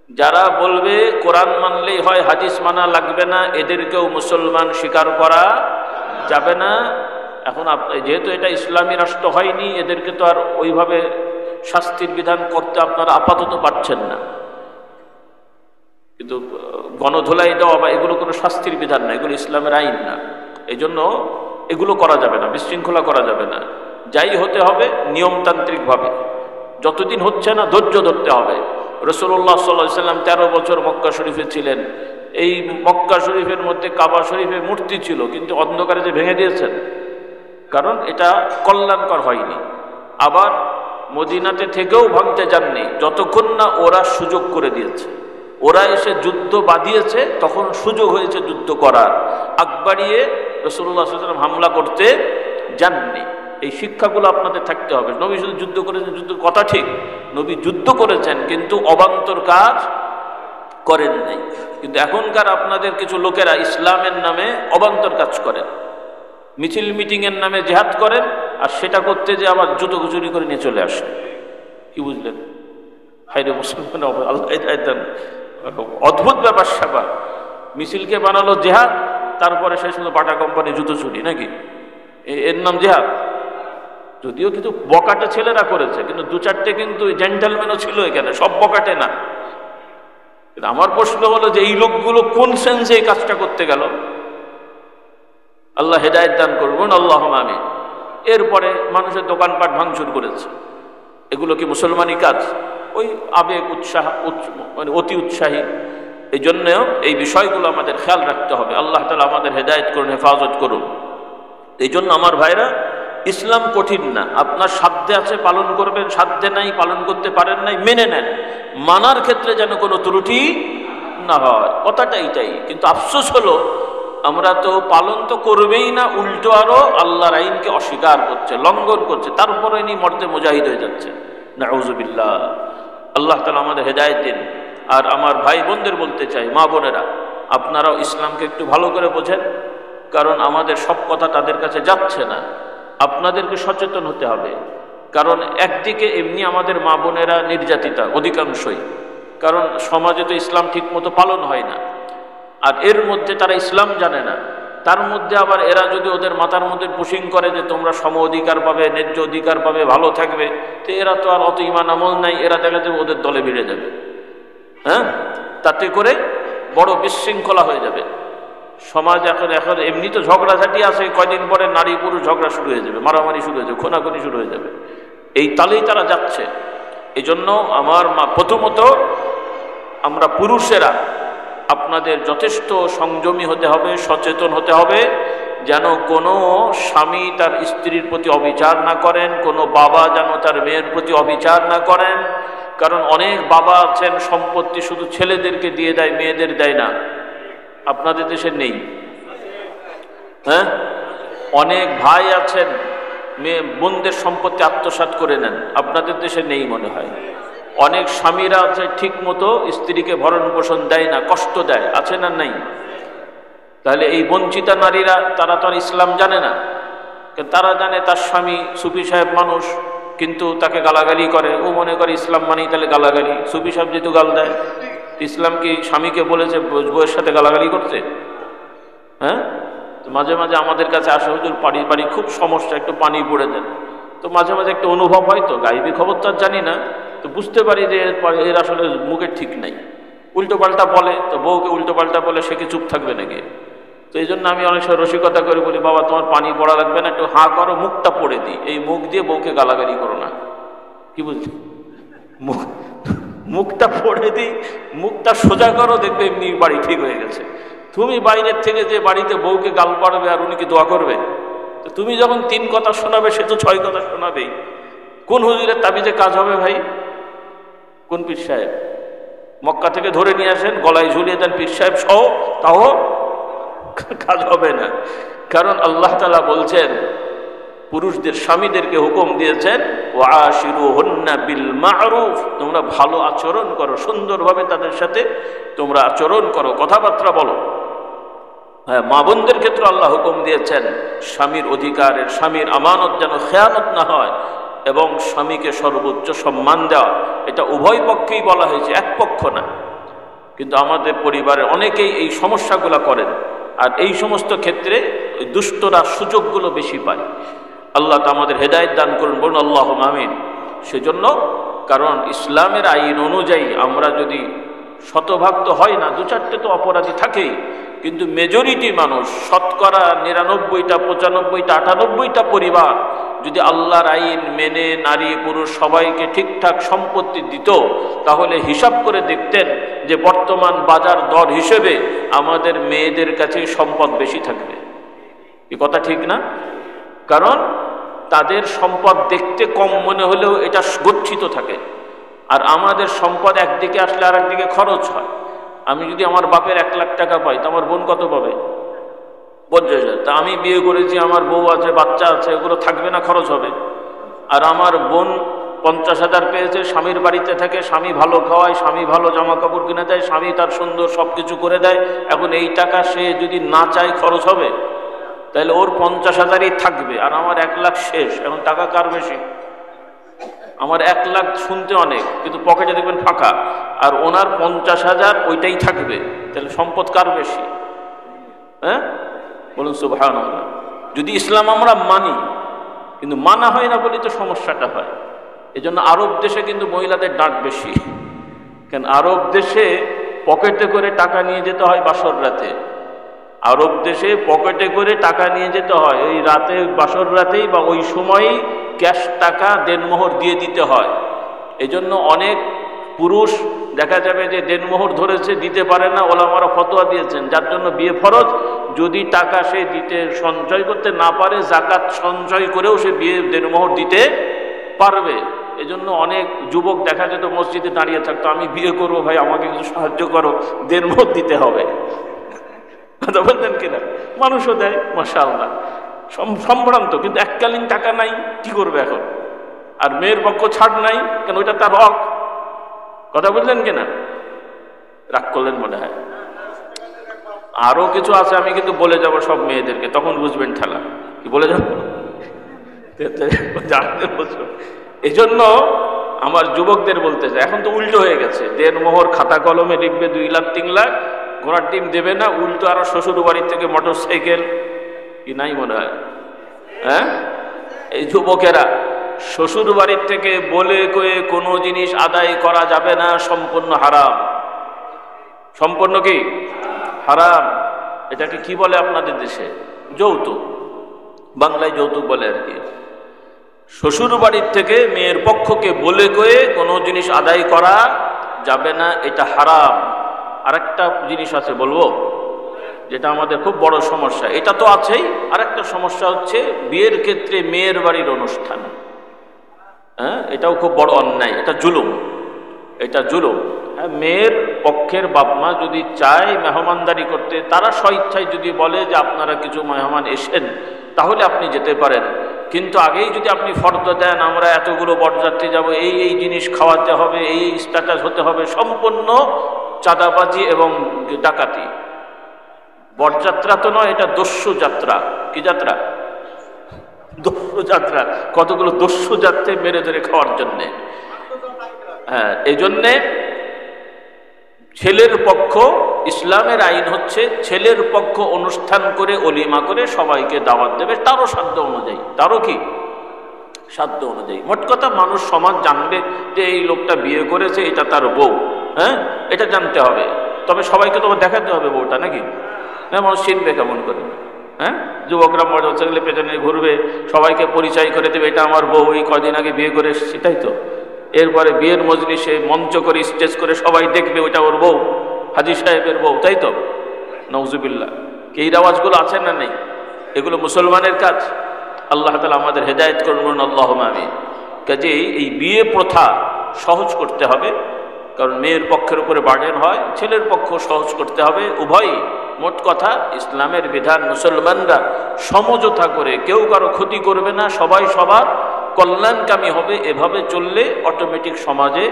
[SPEAKER 1] যারা বলবে কোরআন মানলেই হয়, হাদিস মানা লাগবে না, এদেরকেও মুসলমান স্বীকার করা যাবে না। এখন যেহেতু এটা ইসলামী রাষ্ট্র হয়নি, এদেরকে তো আর ওইভাবে শাস্তির বিধান করতে আপনারা আপাতত পারছেন না। কিন্তু গণধোলাই দেওয়া বা এগুলো কোনো শাস্তির বিধান না, এগুলো ইসলামের আইন না। এই জন্য এগুলো করা যাবে না, বিশৃঙ্খলা করা যাবে না। যাই হতে হবে নিয়মতান্ত্রিকভাবে। যতদিন হচ্ছে না ধৈর্য ধরতে হবে। রাসূলুল্লাহ সাল্লাল্লাহু আলাইহি ওয়াসাল্লাম 13 বছর মক্কা শরীফে ছিলেন। এই মক্কা শরীফের মধ্যে কাবা শরীফে মূর্তি ছিল, কিন্তু অন্ধকারে যে ভেঙে দিয়েছেন, কারণ এটা কল্যাণকর হয়নি। আবার মদিনাতে থেকেও ভাঙতে যাননি, যতক্ষণ না ওরা সুযোগ করে দিয়েছে। ওরা এসে যুদ্ধ বাঁধিয়েছে, তখন সুযোগ হয়েছে যুদ্ধ করার। আগ বাড়িয়ে রাসূলুল্লাহ সাল্লাল্লাহু আলাইহি ওয়াসাল্লাম হামলা করতে যাননি। এই শিক্ষাগুলো আপনাদের থাকতে হবে। নবী শুধু যুদ্ধ করেছেন, যুদ্ধের কথা ঠিক, নবী যুদ্ধ করেছেন, কিন্তু অবান্তর কাজ করেন নাই। কিন্তু এখনকার আপনাদের কিছু লোকেরা ইসলামের নামে অবান্তর কাজ করেন, মিছিল মিটিংয়ের নামে জিহাদ করেন, আর সেটা করতে যে আবার জুতো চুরি করে নিয়ে চলে আসে। কি বুঝলেন? হায়রে মুসলমান, আল্লাহ হিদায়াত দেন। অদ্ভুত ব্যাপার স্যাপার। মিছিলকে বানালো জেহাদ, তারপরে শেষ হলো বাটা কোম্পানি জুতো চুরি, নাকি এর নাম জেহাদ? যদিও কিন্তু বকাটে ছেলেরা করেছে, কিন্তু 2-4টে কিন্তু জেন্টলম্যানও ছিল এখানে, সব বকাটে না। কিন্তু আমার প্রশ্ন হলো যে এই লোকগুলো কোন সেন্সে এই কাজটা করতে গেল? আল্লাহ হেদায়েত দান করবেন, আল্লাহুম্মা আমিন। এরপরে মানুষের দোকানপাট ভাঙচুর করেছে, এগুলো কি মুসলমানি কাজ? ওই আবেগ, উৎসাহ, মানে অতি উৎসাহী। এই জন্যও এই বিষয়গুলো আমাদের খেয়াল রাখতে হবে। আল্লাহ তাআলা আমাদের হেদায়েত করুন, হেফাজত করুন। এই জন্য আমার ভাইরা, ইসলাম কঠিন না। আপনার সাধ্যে আছে পালন করবেন, সাধ্যে নাই পালন করতে পারেন নাই, মেনে নেন। মানার ক্ষেত্রে যেন কোনো ত্রুটি না হয়, কথাটা এইটাই। কিন্তু আফসোস হলো আমরা তো পালন তো করবেই না, উল্টো আরো আল্লাহর আইনকে অস্বীকার করছে, লঙ্ঘন করছে, তারপরে নি মর্দে মুজাহিদ হয়ে যাচ্ছে। নাউযুবিল্লাহ। আল্লাহ তাআলা আমাদের হেদায়েত দিন। আর আমার ভাই বোনদের বলতে চাই, মা বোনেরা, আপনারাও ইসলামকে একটু ভালো করে বোঝেন, কারণ আমাদের সব কথা তাদের কাছে যাচ্ছে না। আপনাদেরকে সচেতন হতে হবে, কারণ একদিকে এমনি আমাদের মা বোনেরা নির্যাতিতা অধিকাংশই, কারণ সমাজে তো ইসলাম ঠিক মতো পালন হয় না। আর এর মধ্যে তারা ইসলাম জানে না, তার মধ্যে আবার এরা যদি ওদের মাথার মধ্যে পুশিং করে যে তোমরা সম অধিকার পাবে, ন্যায্য অধিকার পাবে, ভালো থাকবে, তো এরা তো আর অত ঈমান আমল নাই, এরা দেখা যাবে ওদের দলে ভিড়ে যাবে। হ্যাঁ, তাতে করে বড় বিশৃঙ্খলা হয়ে যাবে সমাজ। এখন এমনি তো ঝগড়াঝাটি আছে, কয়দিন পরে নারী পুরুষ ঝগড়া শুরু হয়ে যাবে, মারামারি শুরু হয়ে যাবে, খোনাখুনি শুরু হয়ে যাবে। এই তালেই তারা যাচ্ছে। এই জন্য আমার মা, প্রথমত আমরা পুরুষেরা আপনাদের যথেষ্ট সংযমী হতে হবে, সচেতন হতে হবে, যেন কোনো স্বামী তার স্ত্রীর প্রতি অবিচার না করেন, কোনো বাবা যেন তার মেয়ের প্রতি অবিচার না করেন। কারণ অনেক বাবা আছেন সম্পত্তি শুধু ছেলেদেরকে দিয়ে দেয়, মেয়েদের দেয় না। আপনাদের দেশে নেই? হ্যাঁ, অনেক ভাই আছেন মেয়ে বোনদের সম্পত্তি আত্মসাৎ করে নেন, আপনাদের দেশে নেই মনে হয়। অনেক স্বামীরা আছে ঠিক মতো স্ত্রীকে ভরণ পোষণ দেয় না, কষ্ট দেয়, আছে না নাই? তাহলে এই বঞ্চিতা নারীরা তারা তো আর ইসলাম জানে না, তারা জানে তার স্বামী সুফি সাহেব মানুষ, কিন্তু তাকে গালাগালি করে, ও মনে করে ইসলাম মানেই তাহলে গালাগালি। সুফি সাহেব যেহেতু গাল দেয়, ইসলাম কি স্বামীকে বলেছে বউয়ের সাথে গালাগালি করতে? হ্যাঁ, তো মাঝে মাঝে আমাদের কাছে আসে, হুজুর বাড়ি খুব সমস্যা, একটু পানি পড়ে দেন। তো মাঝে মাঝে একটা অনুভব হয়, তো গাইবী খবর তো আর জানি না, তো বুঝতে পারি যে এর আসলে মুখের ঠিক নাই, উল্টো পাল্টা বলে। তো বউকে উল্টো পাল্টা বলে, সে কি চুপ থাকবে নাকি? তো এই জন্য আমি অনেক সময় রসিকতা করে বলি, বাবা তোমার পানি পড়া লাগবে না, একটু হাঁ করো, মুখটা পড়ে দিই, এই মুখ দিয়ে বউকে গালাগালি করো না। কি বুঝলি? মুখটা পড়ে দিই, মুখটা সোজা করো, দেখবে এমনি বাড়ি ঠিক হয়ে গেছে। তুমি বাইরের থেকে যে বাড়িতে বউকে গাল পাড়বে আর উনি কি দোয়া করবে? তো তুমি যখন 3 কথা শোনাবে, সে তো 6 কথা শোনাবেই। কোন হুজুরের তাবিজে কাজ হবে ভাই? কোন পীর সাহেব? মক্কা থেকে ধরে নিয়ে আসেন, গলায় ঝুলিয়ে দেন পীর সাহেব সহ, তাও কাজ হবে না। কারণ আল্লাহ তাআলা বলছেন, পুরুষদের স্বামীদেরকে হুকুম দিয়েছেন, ওয়াশিরুহুন্না বিল মা'রুফ, তোমরা ভালো আচরণ করো, সুন্দরভাবে তাদের সাথে তোমরা আচরণ করো, কথাবার্তা বলো। হ্যাঁ, মা বোনদের ক্ষেত্রে আল্লাহ হুকুম দিয়েছেন, স্বামীর অধিকারের, স্বামীর আমানত যেন খেয়ানত না হয়, এবং স্বামীকে সর্বোচ্চ সম্মান দেওয়া। এটা উভয় পক্ষেই বলা হয়েছে, এক পক্ষ না। কিন্তু আমাদের পরিবারের অনেকেই এই সমস্যাগুলো করেন, আর এই সমস্ত ক্ষেত্রে ওই দুষ্টরা সুযোগগুলো বেশি পায়। আল্লাহ তো আমাদের হেদায়েত দান করুন, বলুন আল্লাহুম্মা আমিন। সেজন্য, কারণ ইসলামের আইন অনুযায়ী আমরা যদি শতভাগ তো হয় না, 2-4টে তো অপরাধী থাকেই, কিন্তু মেজরিটি মানুষ, শতকরা 99টা 95টা 98টা পরিবার যদি আল্লাহর আইন মেনে নারী পুরুষ সবাইকে ঠিকঠাক সম্পত্তি দিত, তাহলে হিসাব করে দেখতেন যে বর্তমান বাজার দর হিসেবে আমাদের মেয়েদের কাছে সম্পদ বেশি থাকবে। এই কথা ঠিক না? কারণ তাদের সম্পদ দেখতে কম মনে হলেও এটা গচ্ছিত থাকে, আর আমাদের সম্পদ একদিকে আসলে আর একদিকে খরচ হয়। আমি যদি আমার বাপের 1 লাখ টাকা পাই, তো আমার বোন কত পাবে? 50,000। তা আমি বিয়ে করেছি, আমার বউ আছে, বাচ্চা আছে, এগুলো থাকবে না, খরচ হবে। আর আমার বোন 50,000 পেয়েছে, স্বামীর বাড়িতে থাকে, স্বামী ভালো খাওয়ায়, স্বামী ভালো জামা কাপড় কিনে দেয়, স্বামী তার সুন্দর সব কিছু করে দেয়। এখন এই টাকা সে যদি না চায়, খরচ হবে? তাহলে ওর 50,000ই থাকবে, আর আমার 1 লাখ শেষ। এখন টাকা কার বেশি? আমার 1 লাখ শুনতে অনেক, কিন্তু পকেটে দেখবেন ফাঁকা, আর ওনার 50,000 ওইটাই থাকবে। তাহলে সম্পদ কার বেশি? হ্যাঁ, বলুন সুবহানাল্লাহ। যদি ইসলাম আমরা মানি, কিন্তু মানা হয় না বলেই তো সমস্যাটা হয়। এজন্য আরব দেশে কিন্তু মহিলাদের ডাক বেশি, কেন আরব দেশে পকেটে করে টাকা নিয়ে যেতে হয় বাসর রাতে। আরব দেশে পকেটে করে টাকা নিয়ে যেতে হয়, ওই রাতে বাসর রাতেই বা ওই সময়ই ক্যাশ টাকা দেনমোহর দিয়ে দিতে হয়। এজন্য অনেক পুরুষ দেখা যাবে যে দেনমোহর ধরেছে, দিতে পারে না, ওলামারা ফতোয়া দিয়েছেন, যার জন্য বিয়ে ফরজ। যদি টাকা সে দিতে সঞ্চয় করতে না পারে, যাকাত সঞ্চয় করেও সে বিয়ে দেনমোহর দিতে পারবে। এজন্য অনেক যুবক দেখা যেত মসজিদে দাঁড়িয়ে থাকতো, আমি বিয়ে করবো ভাই, আমাকে কিছু সাহায্য করো, দেনমোহর দিতে হবে। কথা বলতেন কিনা? মানুষও দেয়, মাশাআল্লাহ, সম্ভ্রান্ত, কিন্তু এককালীন টাকা নাই, কি করবে এখন? আর মেয়ের পক্ষ ছাড় নাই, কেন ওইটা তার হক। কথা বললেন কিনা? রাগ করলেন মনে হয়। আরো কিছু আছে, আমি কিন্তু বলে যাব সব মেয়েদেরকে, তখন বুঝবেন ঠেলা। কি বলে যাব? এই জন্য আমার যুবকদের বলতে চাই, এখন তো উল্টো হয়ে গেছে। দেনমোহর খাতা কলমে লিখবে 2 লাখ 3 লাখ, ঘোড়ার ডিম দেবে না, উল্টো আরো শ্বশুর বাড়ির থেকে মোটর সাইকেল, কি নাই মনে হয়? হ্যাঁ, এই যুবকেরা শ্বশুর বাড়ির থেকে বলে কয়ে কোনো জিনিস আদায় করা যাবে না, সম্পূর্ণ হারাম। সম্পূর্ণ কি হারাম? এটাকে কি বলে আপনাদের দেশে? যৌতুক। বাংলায় যৌতুক বলে আর কি। শ্বশুর বাড়ির থেকে মেয়ের পক্ষকে বলে কয়ে কোনো জিনিস আদায় করা যাবে না, এটা হারাম। আরেকটা জিনিস আছে বলবো, যেটা আমাদের খুব বড় সমস্যা। এটা তো আছেই, আরেকটা সমস্যা হচ্ছে বিয়ের ক্ষেত্রে মেয়ের বাড়ির অনুষ্ঠান। হ্যাঁ, এটাও খুব বড় অন্যায়, এটা জুলুম, এটা জুলুম। হ্যাঁ, মেয়ের পক্ষের বাপমা যদি চায় মেহমানদারি করতে, তারা স্বইচ্ছায় যদি বলে যে আপনারা কিছু মেহমান এসেন, তাহলে আপনি যেতে পারেন। কিন্তু আগেই যদি আপনি ফর্দ দেন আমরা এতগুলো বরযাত্রী যাব, এই জিনিস খাওয়াতে হবে, এই স্ট্যাটাস হতে হবে, সম্পূর্ণ চাঁদাবাজি এবং ডাকাতি। বরযাত্রা তো নয়, এটা দস্যু যাত্রা। কি যাত্রা? দস্যু যাত্রা। কতগুলো দস্যু যাত্রী মেরে ধরে খাওয়ার জন্যে। হ্যাঁ, এই জন্যে ছেলের পক্ষ, ইসলামের আইন হচ্ছে ছেলের পক্ষ অনুষ্ঠান করে অলিমা করে সবাইকে দাওয়াত দেবে তারও সাধ্য অনুযায়ী। তারও কি সাধ্য অনুযায়ী। মোট কথা মানুষ সমাজ জানবে যে এই লোকটা বিয়ে করেছে, এটা তার বউ। হ্যাঁ, এটা জানতে হবে। তবে সবাইকে তো দেখাতে হবে বউটা, নাকি? হ্যাঁ, মানুষ চিনবে কেমন করে? হ্যাঁ, যুবকরা মোটরসাইকেলে গেলে পেছনে ঘুরবে, সবাইকে পরিচয় করে দেবে এটা আমার বউ, এই কদিন আগে বিয়ে করে এসেছি, তাই তো। এরপরে বিয়ের মজলিসে মঞ্চ করে স্টেজ করে সবাই দেখবে ওইটা ওর বউ, হাজী সাহেবের বউ, তাই তো। নওজুবিল্লাহ। এই রেওয়াজগুলো আছে না নেই? এগুলো মুসলমানের কাজ। আল্লাহ তাআলা আমাদের হেদায়েত করুন, আল্লাহুম্মা আমিন। কাজেই এই বিয়ে প্রথা সহজ করতে হবে, কারণ মেয়ের পক্ষের উপরে বার্ডেন হয়, ছেলের পক্ষ সহজ করতে হবে, উভয়ই। মোট কথা ইসলামের বিধান মুসলমানরা সমঝোতা করে, কেউ কারো ক্ষতি করবে না, সবাই সবার কল্যাণকামী হবে। এভাবে চললে অটোমেটিক সমাজে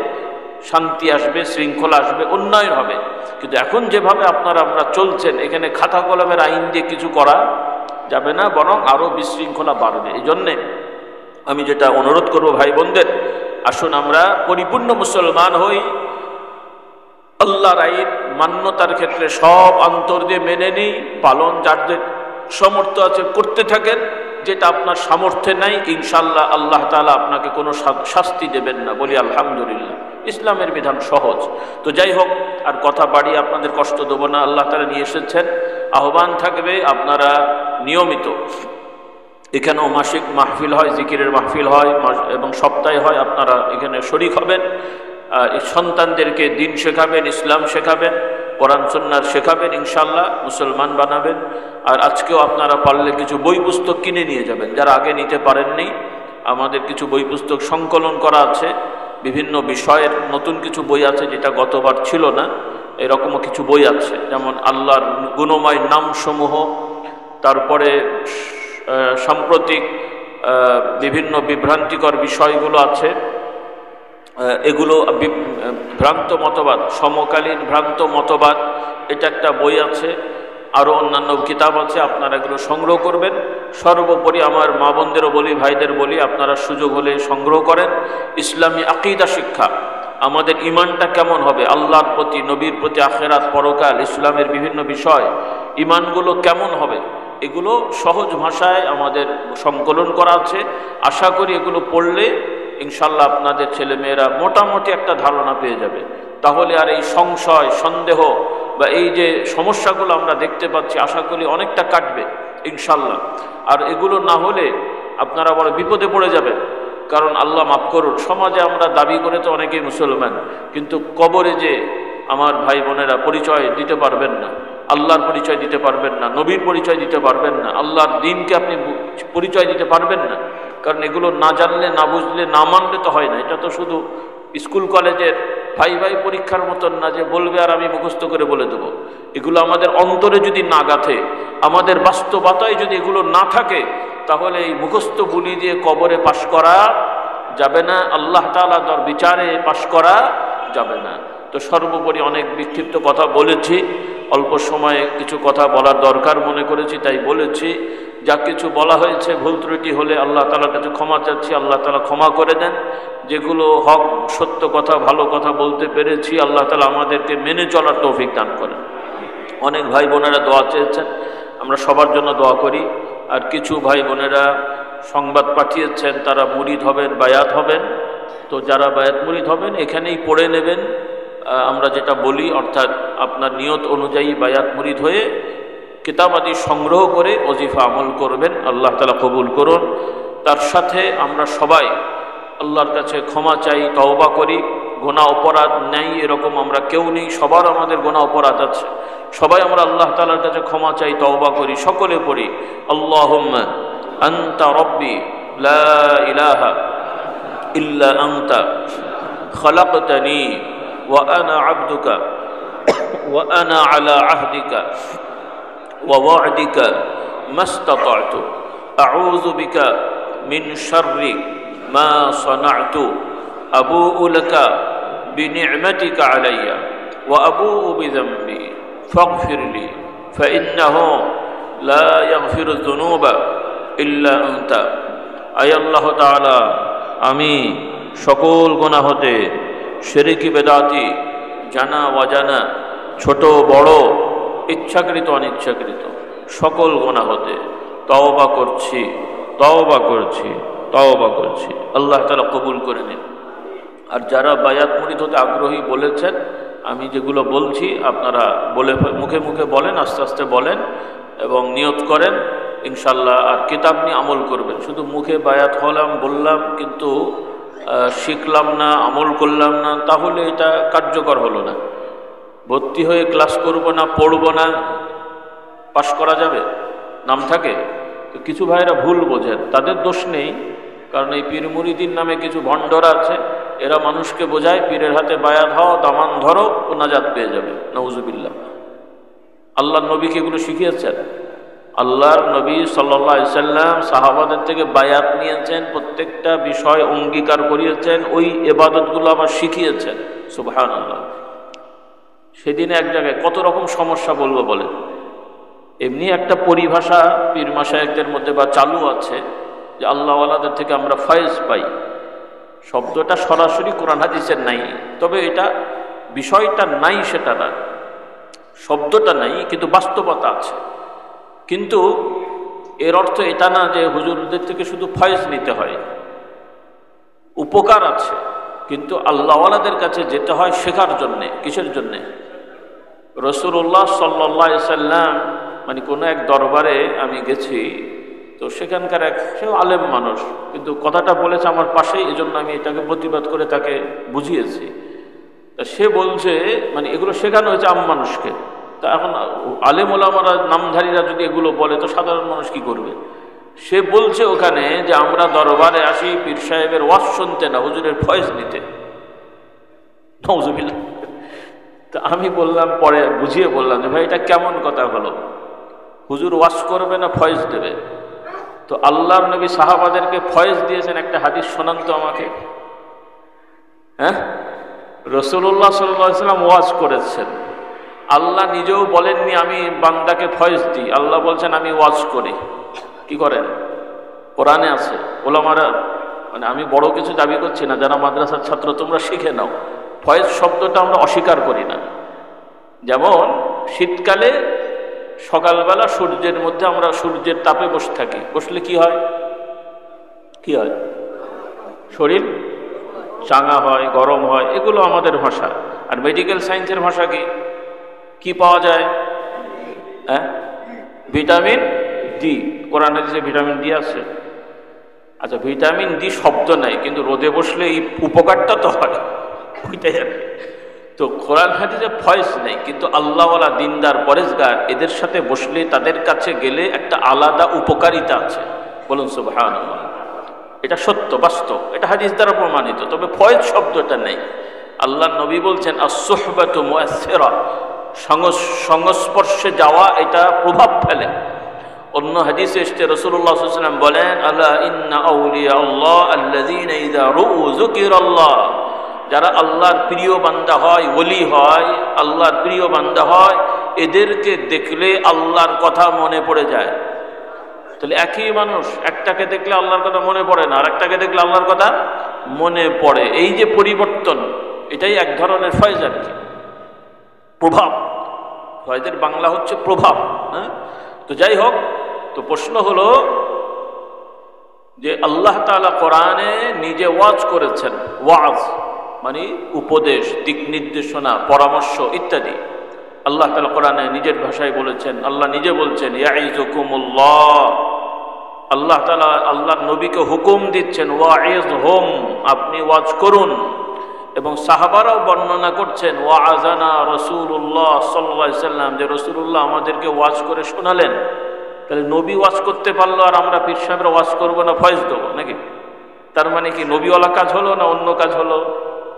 [SPEAKER 1] শান্তি আসবে, শৃঙ্খলা আসবে, উন্নয়ন হবে। কিন্তু এখন যেভাবে আমরা চলছেন, এখানে খাতা কলমের আইন দিয়ে কিছু করা যাবে না, বরং আরো বিশৃঙ্খলা বাড়বে। এই জন্যে আমি যেটা অনুরোধ করব ভাই বোনদের, আসুন আমরা পরিপূর্ণ মুসলমান হই। আল্লাহর আইন মান্যতার ক্ষেত্রে সব অন্তর দিয়ে মেনে নিই, পালন যাদের সামর্থ্য আছে করতে থাকেন। যেটা আপনার সামর্থ্যে নাই, ইনশাল্লাহ আল্লাহ তাআলা আপনাকে কোনো শাস্তি দেবেন না। বলি আলহামদুলিল্লাহ। ইসলামের বিধান সহজ। তো যাই হোক, আর কথা বাড়িয়ে আপনাদের কষ্ট দেবো না। আল্লাহ তাআলা নিয়ে এসেছেন, আহ্বান থাকবে আপনারা নিয়মিত, এখানেও মাসিক মাহফিল হয়, জিকিরের মাহফিল হয় এবং সপ্তাহে হয়, আপনারা এখানে শরীক হবেন। সন্তানদেরকে দিন শেখাবেন, ইসলাম শেখাবেন, কোরআন সুন্নাহ শেখাবেন, ইনশাল্লাহ মুসলমান বানাবেন। আর আজকেও আপনারা পারলে কিছু বই পুস্তক কিনে নিয়ে যাবেন, যারা আগে নিতে পারেননি। আমাদের কিছু বই পুস্তক সংকলন করা আছে, বিভিন্ন বিষয়ের নতুন কিছু বই আছে যেটা গতবার ছিল না, এরকমও কিছু বই আছে, যেমন আল্লাহর গুণময় নামসমূহ, তারপরে সাম্প্রতিক বিভিন্ন বিভ্রান্তিকর বিষয়গুলো আছে, এগুলো ভ্রান্ত মতবাদ, সমকালীন ভ্রান্ত মতবাদ, এটা একটা বই আছে। আরও অন্যান্য কিতাব আছে, আপনারা এগুলো সংগ্রহ করবেন। সর্বোপরি আমার মা বোনদেরও বলি, ভাইদের বলি, আপনারা সুযোগ হলে সংগ্রহ করেন। ইসলামী আকিদা শিক্ষা, আমাদের ইমানটা কেমন হবে, আল্লাহর প্রতি, নবীর প্রতি, আখেরাত, পরকাল, ইসলামের বিভিন্ন বিষয়, ইমানগুলো কেমন হবে, এগুলো সহজ ভাষায় আমাদের সংকলন করা আছে। আশা করি এগুলো পড়লে ইনশাল্লাহ আপনাদের ছেলেমেয়েরা মোটামুটি একটা ধারণা পেয়ে যাবে। তাহলে আর এই সংশয়, সন্দেহ বা এই যে সমস্যাগুলো আমরা দেখতে পাচ্ছি, আশা করি অনেকটা কাটবে ইনশাল্লাহ। আর এগুলো না হলে আপনারা বড় বিপদে পড়ে যাবেন। কারণ আল্লাহ মাফ করুন, সমাজে আমরা দাবি করে তো অনেকেই মুসলমান, কিন্তু কবরে যে আমার ভাই বোনেরা পরিচয় দিতে পারবেন না, আল্লাহর পরিচয় দিতে পারবেন না, নবীর পরিচয় দিতে পারবেন না, আল্লাহর দ্বীনকে আপনি পরিচয় দিতে পারবেন না। কারণ এগুলো না জানলে, না বুঝলে, না মানলে তো হয় না। এটা তো শুধু স্কুল কলেজের ভাই পরীক্ষার মতন না যে বলবে আর আমি মুখস্থ করে বলে দেবো। এগুলো আমাদের অন্তরে যদি না গাঁথে, আমাদের বাস্তবতায় যদি এগুলো না থাকে, তাহলে এই মুখস্থ বুলি দিয়ে কবরে পাশ করা যাবে না, আল্লাহ তাআলার বিচারে পাশ করা যাবে না। তো সর্বোপরি অনেক বিক্ষিপ্ত কথা বলেছি, অল্প সময়ে কিছু কথা বলার দরকার মনে করেছি, তাই বলেছি। যা কিছু বলা হয়েছে ভুল ত্রুটি হলে আল্লাহ তাআলার কাছে ক্ষমা চাচ্ছি, আল্লাহ তাআলা ক্ষমা করে দেন। যেগুলো হক, সত্য কথা, ভালো কথা বলতে পেরেছি, আল্লাহ তাআলা আমাদেরকে মেনে চলার তৌফিক দান করেন। অনেক ভাই বোনেরা দোয়া চেয়েছেন, আমরা সবার জন্য দোয়া করি। আর কিছু ভাই বোনেরা সংবাদ পাঠিয়েছেন তারা মুরিদ হবেন, বায়াত হবেন। তো যারা বায়াত মুরিদ হবেন এখানেই পড়ে নেবেন আমরা যেটা বলি, অর্থাৎ আপনার নিয়ত অনুযায়ী বায়াত মুরিদ হয়ে কিতাবাদি সংগ্রহ করে ওজিফা আমল করবেন। আল্লাহ তাআলা কবুল করুন। তার সাথে আমরা সবাই আল্লাহর কাছে ক্ষমা চাই, তওবা করি। গুনাহ অপরাধ নেই এরকম আমরা কেউ নেই, সবার আমাদের গুনাহ অপরাধ আছে। সবাই আমরা আল্লাহ তাআলার কাছে ক্ষমা চাই, তওবা করি। সকলে পড়ি আল্লাহুম্মা আনতা রাব্বি লা ইলাহা ইল্লা আনতা খালাকতানি ওয়া আনা আবদুকা ওয়া আনা আলা আহদিকা ওয়া ওয়া'দিকা মাস্তাতা'তু আউযু বিকা মিন শাররি মা সানা'তু আবুউ লাকা বিনি'মাতিকা আলাইয়া ওয়া আবুউ বিযামবি ফাগফির লি ফাইন্নাহু লা ইয়াগফিরুয যুনুবা ইল্লা আনতা। আয় আল্লাহ তাআলা, আমি সকল গুনাহ হতে, শিরকি বেদাতি, জানা অজানা, ছোট বড়, ইচ্ছাকৃত অনিচ্ছাকৃত সকল গুনাহ হতে তওবা করছি, তওবা করছি, তওবা করছি। আল্লাহ তাআলা কবুল করে নিন। আর যারা বায়াত মুরিদ হতে আগ্রহী বলেছেন, আমি যেগুলো বলছি আপনারা বলে মুখে মুখে বলেন, আস্তে আস্তে বলেন এবং নিয়ত করেন ইনশাল্লাহ। আর কিতাব নিয়ে আমল করবেন। শুধু মুখে বায়াত হলাম, বললাম, কিন্তু শিখলাম না, আমল করলাম না, তাহলে এটা কার্যকর হলো না। ভর্তি হয়ে ক্লাস করব না, পড়ব না, পাশ করা যাবে? নাম থাকে তো। কিছু ভাইরা ভুল বোঝেন, তাদের দোষ নেই, কারণ এই পীর মুরিদিন নামে কিছু ভণ্ডরা আছে, এরা মানুষকে বোঝায় পীরের হাতে বায়াত হও, দামান ধরো, ও নাজাত পেয়ে যাবে। নাউজুবিল্লাহ। আল্লাহর নবীকে এগুলো শিখিয়েছেন। আল্লাহর নবী সাল্লাল্লাহু আলাইহি সাল্লাম সাহাবাদের থেকে বায়াত নিয়েছেন, প্রত্যেকটা বিষয় অঙ্গীকার করিয়েছেন, ওই ইবাদতগুলো আবার শিখিয়েছেন। সুবহানাল্লাহ। সেদিনে এক জায়গায় কত রকম সমস্যা বলবো বলে, এমনি একটা পরিভাষা পীর মাশায়েখদের মধ্যে বা চালু আছে যে আল্লাহওয়ালাদের থেকে আমরা ফয়েজ পাই। শব্দটা সরাসরি কোরআন হাদিসের নাই, তবে এটা বিষয়টা নাই সেটা না, শব্দটা নাই, কিন্তু বাস্তবতা আছে। কিন্তু এর অর্থ এটা না যে হুজুরদের থেকে শুধু ফয়েজ নিতে হয়। উপকার আছে, কিন্তু আল্লাহওয়ালাদের কাছে যেতে হয় শেখার জন্যে। কিসের জন্যে? রাসূলুল্লাহ সাল্লাল্লাহু আলাইহি সাল্লাম, মানে কোনো এক দরবারে আমি গেছি, তো সেখানকার সে আলেম মানুষ, কিন্তু কথাটা বলেছে আমার পাশেই, এজন্য আমি এটাকে প্রতিবাদ করে তাকে বুঝিয়েছি। তা সে বলছে, মানে এগুলো শেখানো হয়েছে আম মানুষকে, তা এখন আলেম ওলামারা নামধারীরা যদি এগুলো বলে তো সাধারণ মানুষ কি করবে? সে বলছে ওখানে যে আমরা দরবারে আসি পীর সাহেবের ওয়াজ শুনতে না, হুজুরের ফয়েজ নিতে। নাউজুবিল্লাহ। তা আমি বললাম, পরে বুঝিয়ে বললাম যে ভাই এটা কেমন কথা হলো? হুজুর ওয়াজ করবে না ফয়েজ দেবে? তো আল্লাহর নবী সাহাবাদেরকে ফয়েজ দিয়েছেন, একটা হাদিস শোনান তো আমাকে। হ্যাঁ, রাসূলুল্লাহ সাল্লাল্লাহু আলাইহি ওয়াসাল্লাম ওয়াজ করেছেন, আল্লাহ নিজেও বলেননি আমি বান্দাকে ফয়েজ দিই, আল্লাহ বলছেন আমি ওয়াজ করি। কি করেন? কোরআনে আছে। ওলামারা, মানে আমি বড় কিছু দাবি করছি না, যারা মাদ্রাসার ছাত্র তোমরা শিখে নাও, ফয়েজ শব্দটা আমরা অস্বীকার করি না। যেমন শীতকালে সকালবেলা সূর্যের মধ্যে আমরা সূর্যের তাপে বসে থাকি, বসলে কি হয়? কি হয়? শরীর চাঙা হয়, গরম হয়, এগুলো আমাদের ভাষা। আর মেডিকেল সায়েন্সের ভাষা কি? কি পাওয়া যায়? হ্যাঁ, ভিটামিন ডি। কোরআন হাদিসে ভিটামিন ডি আছে। আচ্ছা, ভিটামিন ডি শব্দ নাই, কিন্তু রোদে বসলে এই উপকারটা তো হয়, ওইটাই আর কি। তো কোরআন হাদিসে ফয়েজ নেই, কিন্তু আল্লাহওয়ালা দিনদার পরেজগার এদের সাথে বসলে, তাদের কাছে গেলে একটা আলাদা উপকারিতা আছে। বলুন সুবহানাল্লাহ। এটা সত্য, বাস্তব, এটা হাদিস দ্বারা প্রমাণিত। তবে ফয়েজ শব্দটা নেই। আল্লাহর নবী বলছেন আস-সুহবাতু মুআসসিরা, সংস্পর্শে যাওয়া এটা প্রভাব ফেলে। অন্য হাদিসে এসেছে রাসূলুল্লাহ সাল্লাল্লাহু আলাইহি ওয়াসাল্লাম বলেন, আলা ইন্না আউলিয়া আল্লাহ আল্লাযীনা ইযা রুউ যুকিরাল্লাহ, যারা আল্লাহর প্রিয় বান্দা হয়, ওলি হয়, আল্লাহর প্রিয় বান্দা হয়, এদেরকে দেখলে আল্লাহর কথা মনে পড়ে যায়। তাহলে একই মানুষ, একটাকে দেখলে আল্লাহর কথা মনে পড়ে না, আর একটাকে দেখলে আল্লাহর কথা মনে পড়ে। এই যে পরিবর্তন, এটাই এক ধরনের ফয়েজ আর কি, প্রভাব। ফয়েজের বাংলা হচ্ছে প্রভাব। হ্যাঁ, তো যাই হোক, তো প্রশ্ন হলো যে আল্লাহ তাআলা কোরআনে নিজে ওয়াজ করেছেন। ওয়াজ মানে উপদেশ, দিক নির্দেশনা, পরামর্শ ইত্যাদি। আল্লাহ তাআলা কোরআনে নিজের ভাষায় বলেছেন। আল্লাহ নিজে বলছেন ইয়াইযুকুমুল্লাহ, আল্লাহ তাআলা আল্লাহর নবীকে হুকুম দিচ্ছেন ওয়াইযহুম, আপনি ওয়াজ করুন। এবং সাহাবারাও বর্ণনা করছেন ওয়াআযানা রাসূলুল্লাহ সাল্লাল্লাহু আলাইহি ওয়াসাল্লাম, যে রাসূলুল্লাহ আমাদেরকে ওয়াজ করে শোনালেন। তাহলে নবী ওয়াজ করতে পারলো, আর আমরা পীর সাহেবরা ওয়াজ করবো না, ফয়েজ দেবো নাকি? তার মানে কি নবীওয়ালা কাজ হলো না অন্য কাজ হলো?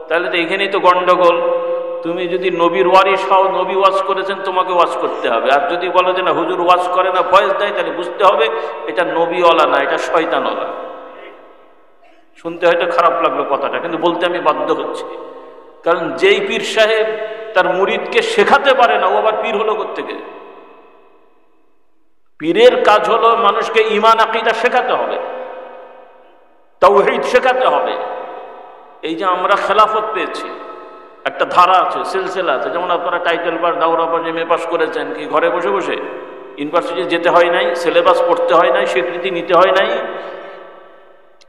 [SPEAKER 1] তাহলে তো এখানেই তো গন্ডগোল। তুমি যদি নবীর ওয়ারিস হও, নবী ওয়াজ করেছেন, তোমাকে ওয়াজ করতে হবে। আর যদি বলো যে না হুজুর ওয়াজ করে না, ফয়েজ দেয়, তাহলে বুঝতে হবে এটা নবীওয়ালা না, এটা শয়তানওয়ালা। শুনতে হয়তো খারাপ লাগলো কথাটা, কিন্তু বলতে আমি বাধ্য হচ্ছি। কারণ যেই পীর সাহেব তার মুরিদকে শেখাতে পারে না, ও আবার পীর হলো কোত্থেকে? পীরের কাজ হলো মানুষকে ঈমান আকীদা শেখাতে হবে, তাওহীদ শেখাতে হবে। এই যে আমরা খেলাফত পেয়েছি, একটা ধারা আছে, সিলসিলা আছে। যেমন আপনারা টাইটেল পাস, দাওরা পাস, এমএ পাস করেছেন, কি ঘরে বসে বসে? ইউনিভার্সিটি যেতে হয় নাই, সিলেবাস পড়তে হয় নাই, স্বীকৃতি নিতে হয় নাই।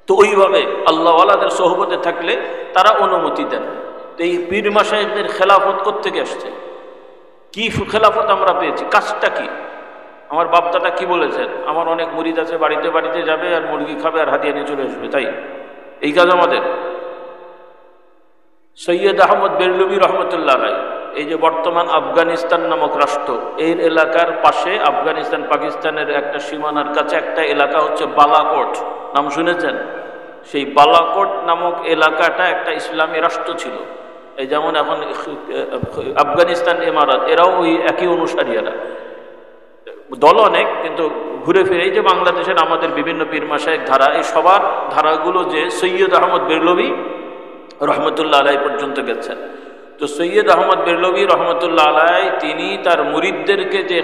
[SPEAKER 1] তো ওইভাবে আল্লাহওয়ালাদের সোহবতে থাকলে তারা অনুমতি দেন। তো এই পীর মাশায়েখদের খেলাফত কোত্থেকে আসছে? কি খেলাফত আমরা পেয়েছি? কাজটা কি? আমার বাপদাদা কি বলেছেন? আমার অনেক মুরিদ আছে, বাড়িতে বাড়িতে যাবে আর মুরগি খাবে আর হাদিয়া নিয়ে চলে আসবে, তাই এই কাজ আমাদের? সৈয়দ আহমদ বেরলভী রহমতুল্লাহ আলাইহি, এই যে বর্তমান আফগানিস্তান নামক রাষ্ট্র, এর এলাকার পাশে আফগানিস্তান পাকিস্তানের একটা সীমানার কাছে একটা এলাকা হচ্ছে বালাকোট, নাম শুনেছেন? সেই বালাকোট নামক এলাকাটা একটা ইসলামী রাষ্ট্র ছিল। এই যেমন এখন আফগানিস্তান, ইমারাত, এরাও ওই একই অনুসারীরা, দল অনেক, কিন্তু ঘুরে ফিরে এই যে বাংলাদেশের আমাদের বিভিন্ন পীর মাশায়েখ ধারা, এই সবার ধারাগুলো যে সৈয়দ আহমদ বেরলভী রহমতুল্লাহ আলাইহি পর্যন্ত গেছেন। তো সৈয়দ আহমদ বেরলভী রহমতুল্লাহ আলাইহি তিনি তার মুরিদদেরকে যে